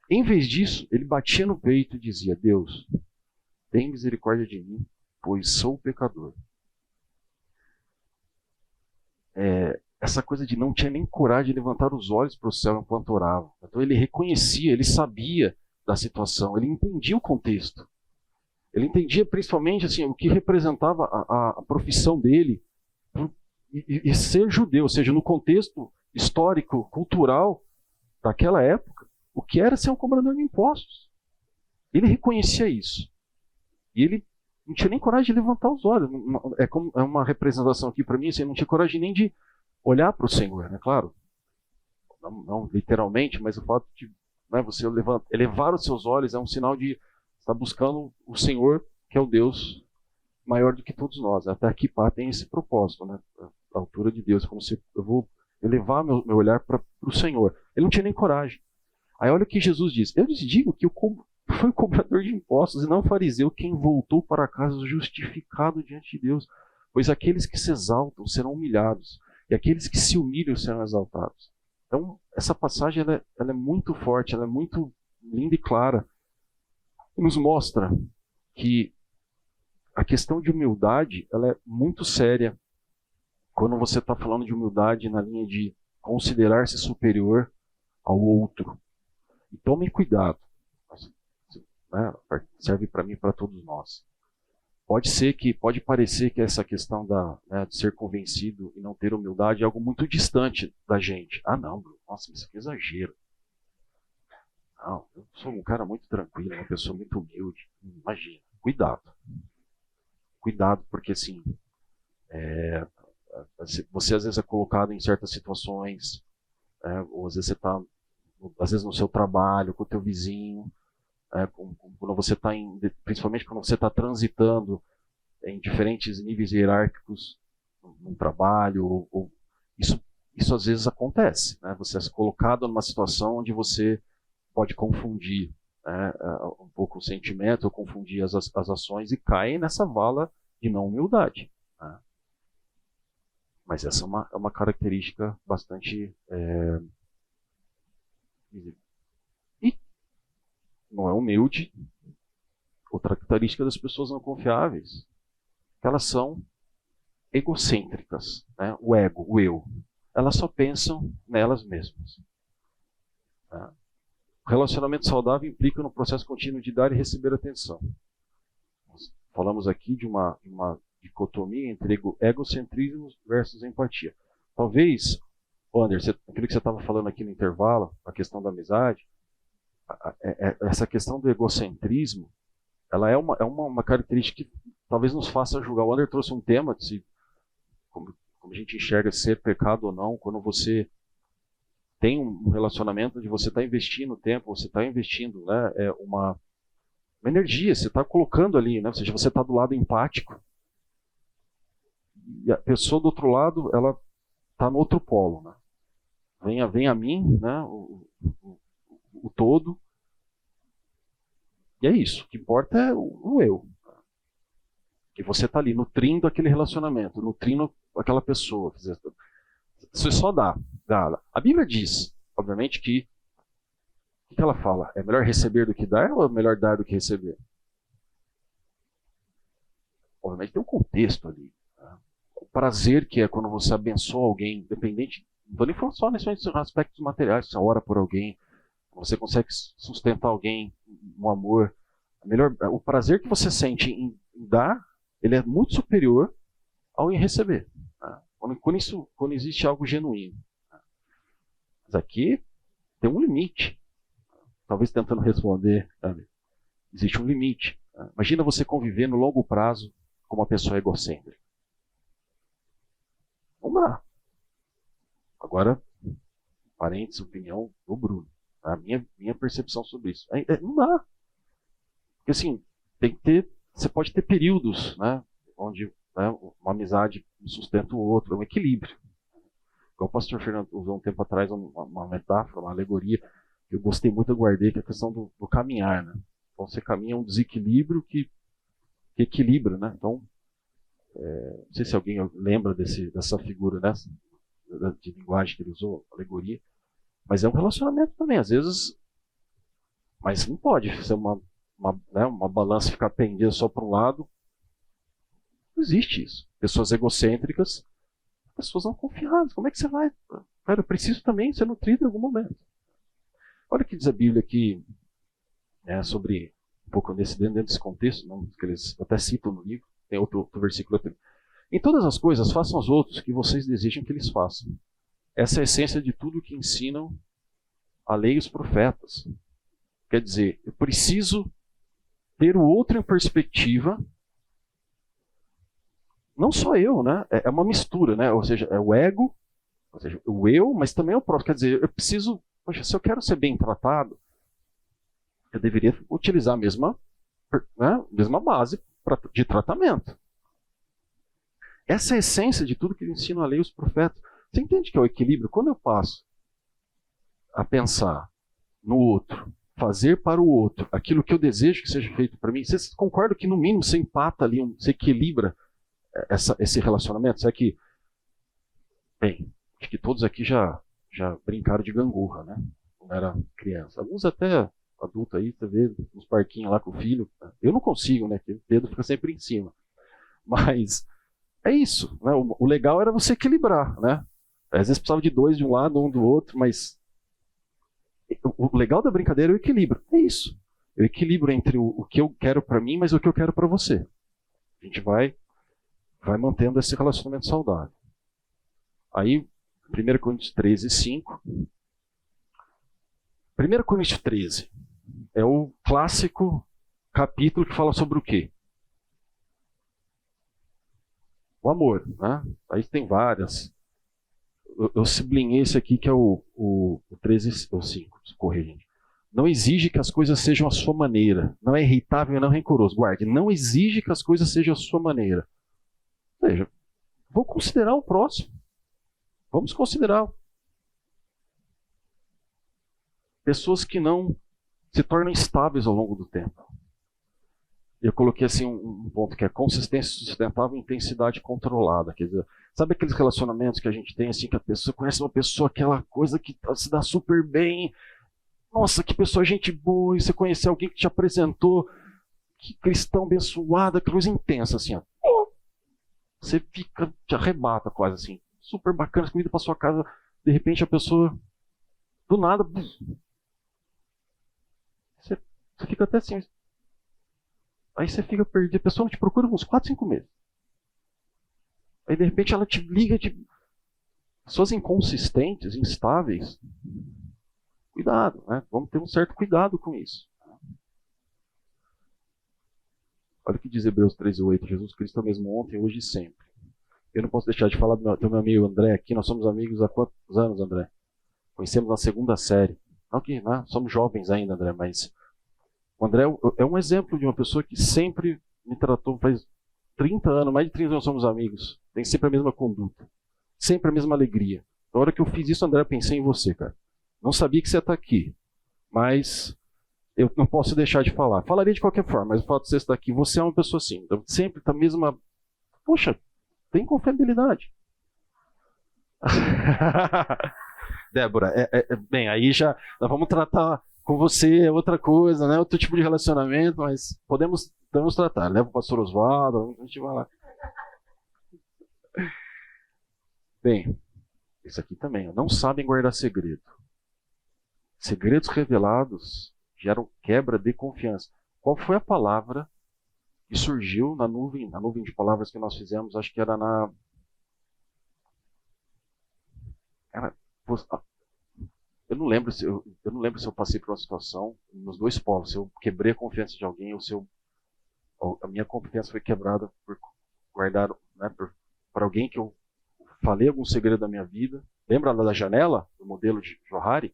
S1: Em vez disso, ele batia no peito e dizia: Deus, tem misericórdia de mim, pois sou pecador. Essa coisa de não tinha nem coragem de levantar os olhos para o céu enquanto orava. Então ele reconhecia, ele sabia da situação, ele entendia o contexto. Ele entendia principalmente assim, o que representava a profissão dele e ser judeu, ou seja, no contexto histórico, cultural daquela época, o que era ser um cobrador de impostos. Ele reconhecia isso. E ele não tinha nem coragem de levantar os olhos. É uma representação aqui para mim, assim, não tinha coragem nem de olhar para o Senhor, né? Claro. Não literalmente, mas o fato de você elevar os seus olhos é um sinal de estar buscando o Senhor, que é o Deus maior do que todos nós. Até aqui tem esse propósito, né? A altura de Deus, como se eu vou elevar meu olhar para o Senhor. Ele não tinha nem coragem. Aí olha o que Jesus diz: eu lhes digo que foi o cobrador de impostos e não o fariseu quem voltou para casa justificado diante de Deus. Pois aqueles que se exaltam serão humilhados, e aqueles que se humilham serão exaltados. Então, essa passagem ela é muito forte, ela é muito linda e clara. E nos mostra que a questão de humildade, ela é muito séria quando você está falando de humildade na linha de considerar-se superior ao outro. E tomem cuidado, né? Serve para mim e para todos nós. Pode parecer que essa questão de ser convencido e não ter humildade é algo muito distante da gente. Ah, não, Bruno, nossa, isso aqui é exagero. Não, eu sou um cara muito tranquilo, uma pessoa muito humilde. Imagina, cuidado. Cuidado, porque assim, você às vezes é colocado em certas situações, ou às vezes você está, às vezes no seu trabalho, com o teu vizinho, quando você está principalmente quando você está transitando em diferentes níveis hierárquicos no trabalho, isso às vezes acontece, né? Você é colocado numa situação onde você pode confundir, né, um pouco o sentimento, ou confundir as ações e cai nessa vala de não humildade, né? Mas essa é uma característica bastante e não é humilde. Outra característica das pessoas não confiáveis, que elas são egocêntricas, né? O ego, o eu. Elas só pensam nelas mesmas. Tá? O relacionamento saudável implica no processo contínuo de dar e receber atenção. Nós falamos aqui de uma dicotomia entre egocentrismo versus empatia. Talvez, Anderson, aquilo que você estava falando aqui no intervalo, a questão da amizade, essa questão do egocentrismo, ela é uma característica que talvez nos faça julgar. O Anderson trouxe um tema de como a gente enxerga ser pecado ou não, quando você tem um relacionamento onde você está investindo tempo, você está investindo, né, uma energia, você está colocando ali, né, ou seja, você está do lado empático, e a pessoa do outro lado, ela está no outro polo, né? Vem a mim, né, o todo, e é isso, o que importa é o eu. E você está ali nutrindo aquele relacionamento, nutrindo aquela pessoa. Você só dá. A Bíblia diz, obviamente, que o que ela fala? É melhor receber do que dar ou é melhor dar do que receber? Obviamente tem um contexto ali. Tá? O prazer que é quando você abençoa alguém, independente, não estou nem falando só nesses aspectos materiais, você ora por alguém, você consegue sustentar alguém, um amor. O prazer que você sente em dar, ele é muito superior ao em receber. Tá? Quando existe algo genuíno. Tá? Mas aqui tem um limite. Talvez tentando responder, sabe? Existe um limite. Tá? Imagina você conviver no longo prazo com uma pessoa egocêntrica. Não dá. Agora, parênteses, opinião do Bruno. Tá? Minha percepção sobre isso. Não dá. Porque assim, tem que ter. Você pode ter períodos, né, onde, né, uma amizade sustenta o outro, é um equilíbrio. Igual o pastor Fernando usou um tempo atrás uma metáfora, uma alegoria, que eu gostei muito, eu guardei, que é a questão do caminhar. Né? Então você caminha um desequilíbrio que equilibra. Né? Então, não sei se alguém lembra dessa figura, né, de linguagem que ele usou, alegoria, mas é um relacionamento também, às vezes, mas não pode ser uma balança ficar pendida só para um lado. Não existe isso. Pessoas egocêntricas, pessoas não confiáveis. Como é que você vai? Cara, eu preciso também ser nutrido em algum momento. Olha o que diz a Bíblia aqui, sobre um pouco dentro desse contexto, não, que eles até citam no livro, tem outro versículo aqui. Em todas as coisas, façam aos outros o que vocês desejam que eles façam. Essa é a essência de tudo que ensinam a lei e os profetas. Quer dizer, eu preciso ter o outro em perspectiva, não só eu, né? É uma mistura, né? Ou seja, é o ego, ou seja, o eu, mas também o próprio. Quer dizer, eu preciso, poxa, se eu quero ser bem tratado, eu deveria utilizar a mesma base de tratamento. Essa é a essência de tudo que ensinam a lei e os profetas. Você entende que é o equilíbrio? Quando eu passo a pensar no outro, fazer para o outro aquilo que eu desejo que seja feito para mim, vocês concordam que no mínimo você empata ali, você equilibra esse relacionamento? Será que, bem, acho que todos aqui já brincaram de gangorra, né? Quando era criança. Alguns até adultos aí, você vê nos parquinhos lá com o filho. Eu não consigo, né? Porque o dedo fica sempre em cima. Mas é isso, né? O legal era você equilibrar, né? Às vezes precisava de dois de um lado, um do outro, mas o legal da brincadeira é o equilíbrio. É isso. O equilíbrio entre o que eu quero para mim, mas o que eu quero para você. A gente vai mantendo esse relacionamento saudável. Aí, 1 Coríntios 13, 5. 1 Coríntios 13 é o clássico capítulo que fala sobre o quê? O amor, né? Aí tem várias. Eu sublinhei esse aqui que é o 13, ou 5, corre, gente. Não exige que as coisas sejam a sua maneira. Não é irritável e não rancoroso. Guarde, não exige que as coisas sejam a sua maneira. Ou seja, vou considerar o próximo. Vamos considerar. Pessoas que não se tornam estáveis ao longo do tempo. Eu coloquei assim um ponto que é consistência sustentável e intensidade controlada. Quer dizer, sabe aqueles relacionamentos que a gente tem assim, que a pessoa conhece uma pessoa, aquela coisa que se dá super bem. Nossa, que pessoa gente boa, e você conhecer alguém que te apresentou, que cristão abençoado, que coisa intensa assim, ó. Você fica, te arrebata quase assim, super bacana, comida para sua casa, de repente a pessoa, do nada, você fica até assim. Aí você fica perdido, a pessoa não te procura uns 4, 5 meses. Aí de repente ela te liga, pessoas inconsistentes, instáveis. Cuidado, né? Vamos ter um certo cuidado com isso. Olha o que diz Hebreus 13:8. Jesus Cristo é o mesmo ontem, hoje e sempre. Eu não posso deixar de falar do meu amigo André aqui. Nós somos amigos há quantos anos, André? Conhecemos na 2ª série. Não que, né? Somos jovens ainda, André, mas o André é um exemplo de uma pessoa que sempre me tratou, faz 30 anos, mais de 30 anos somos amigos. Tem sempre a mesma conduta. Sempre a mesma alegria. Na hora que eu fiz isso, André, eu pensei em você, cara. Não sabia que você está aqui, mas eu não posso deixar de falar. Falaria de qualquer forma, mas o fato de você estar aqui, você é uma pessoa assim. Então, sempre está a mesma... Poxa, tem confiabilidade. Débora, bem, aí já nós vamos tratar com você, é outra coisa, né? Outro tipo de relacionamento, mas podemos tratar. Leva o pastor Oswaldo, a gente vai lá. Bem, isso aqui também, não sabem guardar segredo. Segredos revelados geram quebra de confiança. Qual foi a palavra que surgiu na nuvem de palavras que nós fizemos? Acho que era eu não lembro se eu passei por uma situação nos dois polos, se eu quebrei a confiança de alguém ou se a minha confiança foi quebrada por guardar, né, por alguém que eu falei algum segredo da minha vida. Lembra lá da janela, do modelo de Johari?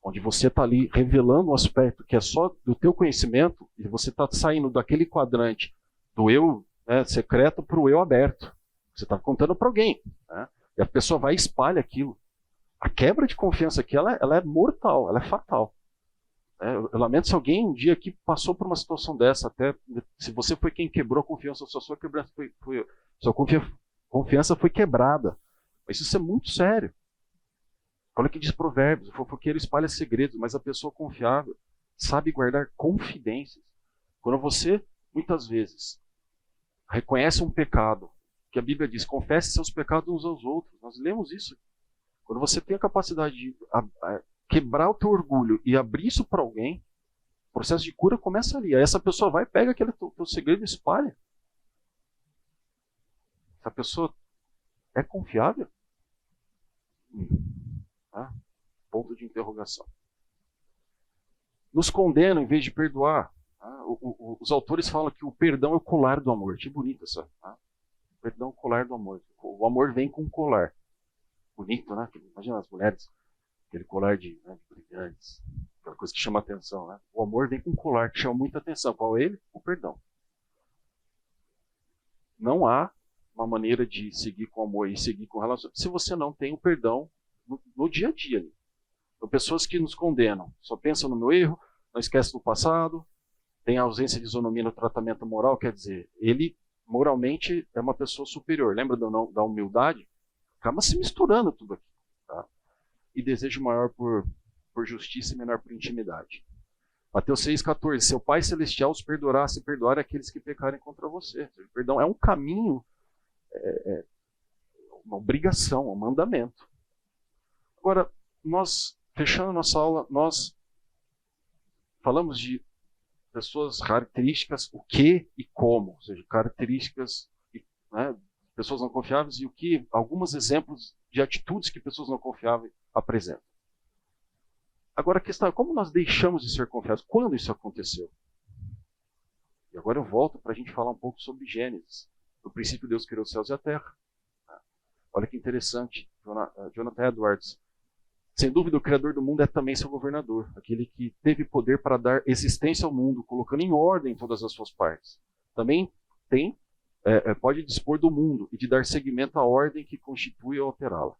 S1: Onde você está ali revelando um aspecto que é só do teu conhecimento e você está saindo daquele quadrante do eu, né, secreto para o eu aberto. Você está contando para alguém, né? E a pessoa vai e espalha aquilo. A quebra de confiança aqui ela é mortal, ela é fatal. Eu lamento se alguém um dia aqui passou por uma situação dessa, até se você foi quem quebrou a confiança, sua confiança foi quebrada. Mas isso é muito sério. Olha o que diz Provérbios: o fofoqueiro espalha segredos, mas a pessoa confiável sabe guardar confidências. Quando você, muitas vezes, reconhece um pecado, que a Bíblia diz, confesse seus pecados uns aos outros. Nós lemos isso. Quando você tem a capacidade de quebrar o teu orgulho e abrir isso para alguém, o processo de cura começa ali. Aí essa pessoa vai, pega aquele teu segredo e espalha. Essa pessoa é confiável? Tá? Ponto de interrogação. Nos condenam em vez de perdoar. Tá? Os autores falam que o perdão é o colar do amor. Que bonito essa. Tá? O perdão é o colar do amor. O amor vem com um colar. Bonito, né? Imagina as mulheres, aquele colar de brilhantes, aquela coisa que chama atenção, né? O amor vem com um colar que chama muita atenção. Qual é ele? O perdão. Não há uma maneira de seguir com amor e seguir com relação se você não tem o perdão no dia a dia. Então, pessoas que nos condenam, só pensam no meu erro, não esquecem do passado, tem a ausência de isonomia no tratamento moral, quer dizer, ele moralmente é uma pessoa superior. Lembra da humildade? Acaba se misturando tudo aqui. Tá? E desejo maior por justiça e menor por intimidade. Mateus 6,14. Seu Pai Celestial os perdoará se perdoar aqueles que pecarem contra você. O perdão é um caminho, uma obrigação, um mandamento. Agora, nós, fechando nossa aula, nós falamos de pessoas, características, o que e como. Ou seja, características, né, pessoas não confiáveis e o que, alguns exemplos de atitudes que pessoas não confiáveis apresentam. Agora a questão é como nós deixamos de ser confiáveis? Quando isso aconteceu? E agora eu volto para a gente falar um pouco sobre Gênesis. No princípio Deus criou os céus e a terra. Olha que interessante, Jonathan Edwards. Sem dúvida o Criador do mundo é também seu governador, aquele que teve poder para dar existência ao mundo, colocando em ordem todas as suas partes. Também pode dispor do mundo e de dar seguimento à ordem que constitui ou alterá-la.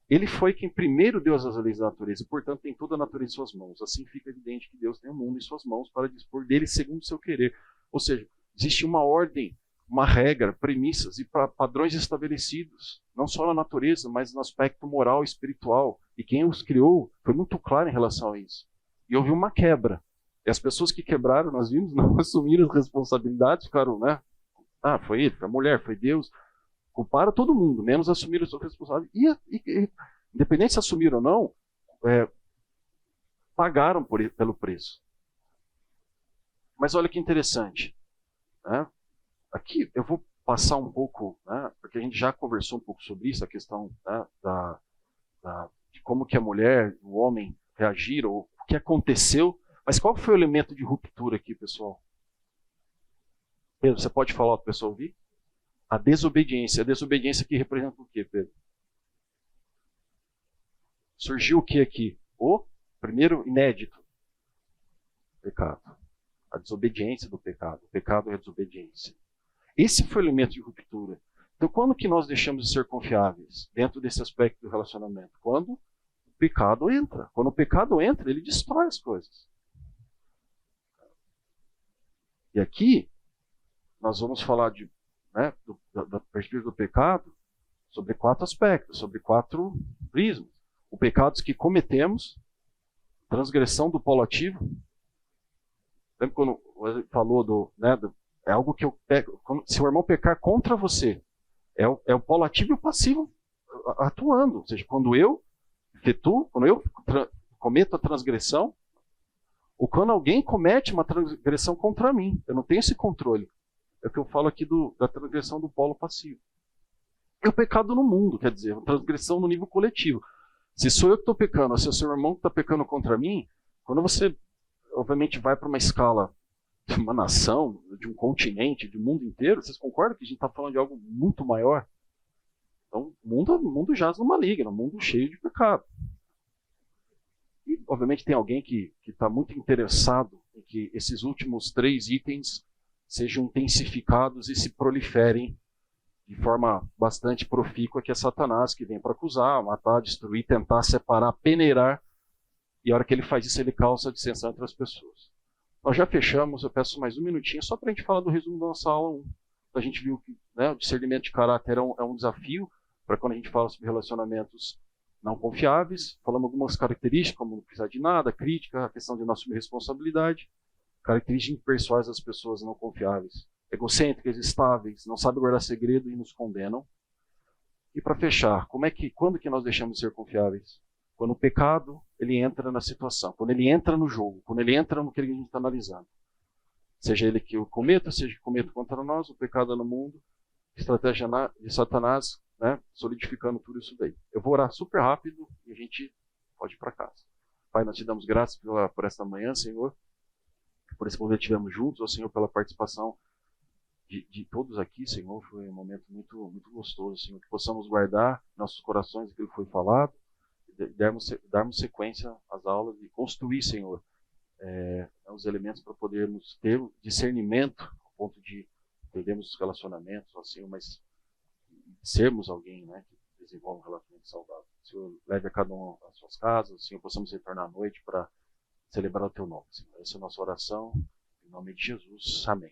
S1: Ele foi quem primeiro deu as leis da natureza, e portanto tem toda a natureza em suas mãos. Assim fica evidente que Deus tem o mundo em suas mãos para dispor dele segundo o seu querer. Ou seja, existe uma ordem, uma regra, premissas e padrões estabelecidos, não só na natureza, mas no aspecto moral e espiritual. E quem os criou foi muito claro em relação a isso. E houve uma quebra. E as pessoas que quebraram, nós vimos, não assumiram as responsabilidades, ficaram, né? Ah, foi ele, foi a mulher, foi Deus. Culparam todo mundo, menos assumiram a sua responsabilidade. E independente se assumiram ou não, pagaram pelo preço. Mas olha que interessante. Né? Aqui eu vou passar um pouco, né, porque a gente já conversou um pouco sobre isso, a questão, né, de como que a mulher, o homem reagiram, ou o que aconteceu. Mas qual foi o elemento de ruptura aqui, pessoal? Pedro, você pode falar para o pessoal ouvir? A desobediência. A desobediência aqui representa o quê, Pedro? Surgiu o que aqui? O primeiro inédito. Pecado. A desobediência do pecado. O pecado é a desobediência. Esse foi o elemento de ruptura. Então, quando que nós deixamos de ser confiáveis dentro desse aspecto do relacionamento? Quando o pecado entra. Quando o pecado entra, ele destrói as coisas. E aqui, nós vamos falar da perspectiva do pecado sobre 4 aspectos, sobre 4 prismas. Os pecados que cometemos, transgressão do polo ativo. Lembra quando ele falou é algo que eu pego, se o irmão pecar contra você, é o polo ativo e o passivo atuando. Ou seja, quando eu cometo a transgressão, ou quando alguém comete uma transgressão contra mim, eu não tenho esse controle. É o que eu falo aqui da transgressão do polo passivo. E o pecado no mundo, quer dizer, a transgressão no nível coletivo. Se sou eu que estou pecando, ou se é o seu irmão que está pecando contra mim, quando você, obviamente, vai para uma escala de uma nação, de um continente, de um mundo inteiro, vocês concordam que a gente está falando de algo muito maior? Então, o mundo jaz no maligno, um mundo cheio de pecado. E, obviamente, tem alguém que está muito interessado em que esses últimos 3 itens sejam intensificados e se proliferem de forma bastante profícua, que é Satanás, que vem para acusar, matar, destruir, tentar separar, peneirar, e a hora que ele faz isso, ele causa dissensão entre as pessoas. Nós já fechamos, eu peço mais um minutinho, só para a gente falar do resumo da nossa aula 1. A gente viu que, né, o discernimento de caráter é um desafio, para quando a gente fala sobre relacionamentos não confiáveis. Falamos algumas características, como não precisar de nada, crítica, a questão de não assumir responsabilidade, características impessoais das pessoas não confiáveis, egocêntricas, estáveis, não sabem guardar segredo e nos condenam. E para fechar, quando que nós deixamos de ser confiáveis? Quando o pecado ele entra na situação, quando ele entra no jogo, quando ele entra no que a gente está analisando. Seja ele que o cometa, seja que cometa contra nós, o pecado no mundo, estratégia de Satanás, né, solidificando tudo isso daí. Eu vou orar super rápido e a gente pode ir para casa. Pai, nós te damos graças por esta manhã, Senhor, por esse momento que tivemos juntos, ó Senhor, pela participação de todos aqui, Senhor. Foi um momento muito, muito gostoso, Senhor, que possamos guardar em nossos corações aquilo que foi falado, darmos sequência às aulas e construir, Senhor, os elementos para podermos ter discernimento ao ponto de entendermos os relacionamentos, ó Senhor, mas sermos alguém, né, que desenvolve um relacionamento saudável. Senhor, leve a cada um às suas casas, Senhor, possamos retornar à noite para celebrar o Teu nome, Senhor. Essa é a nossa oração, em nome de Jesus. Amém.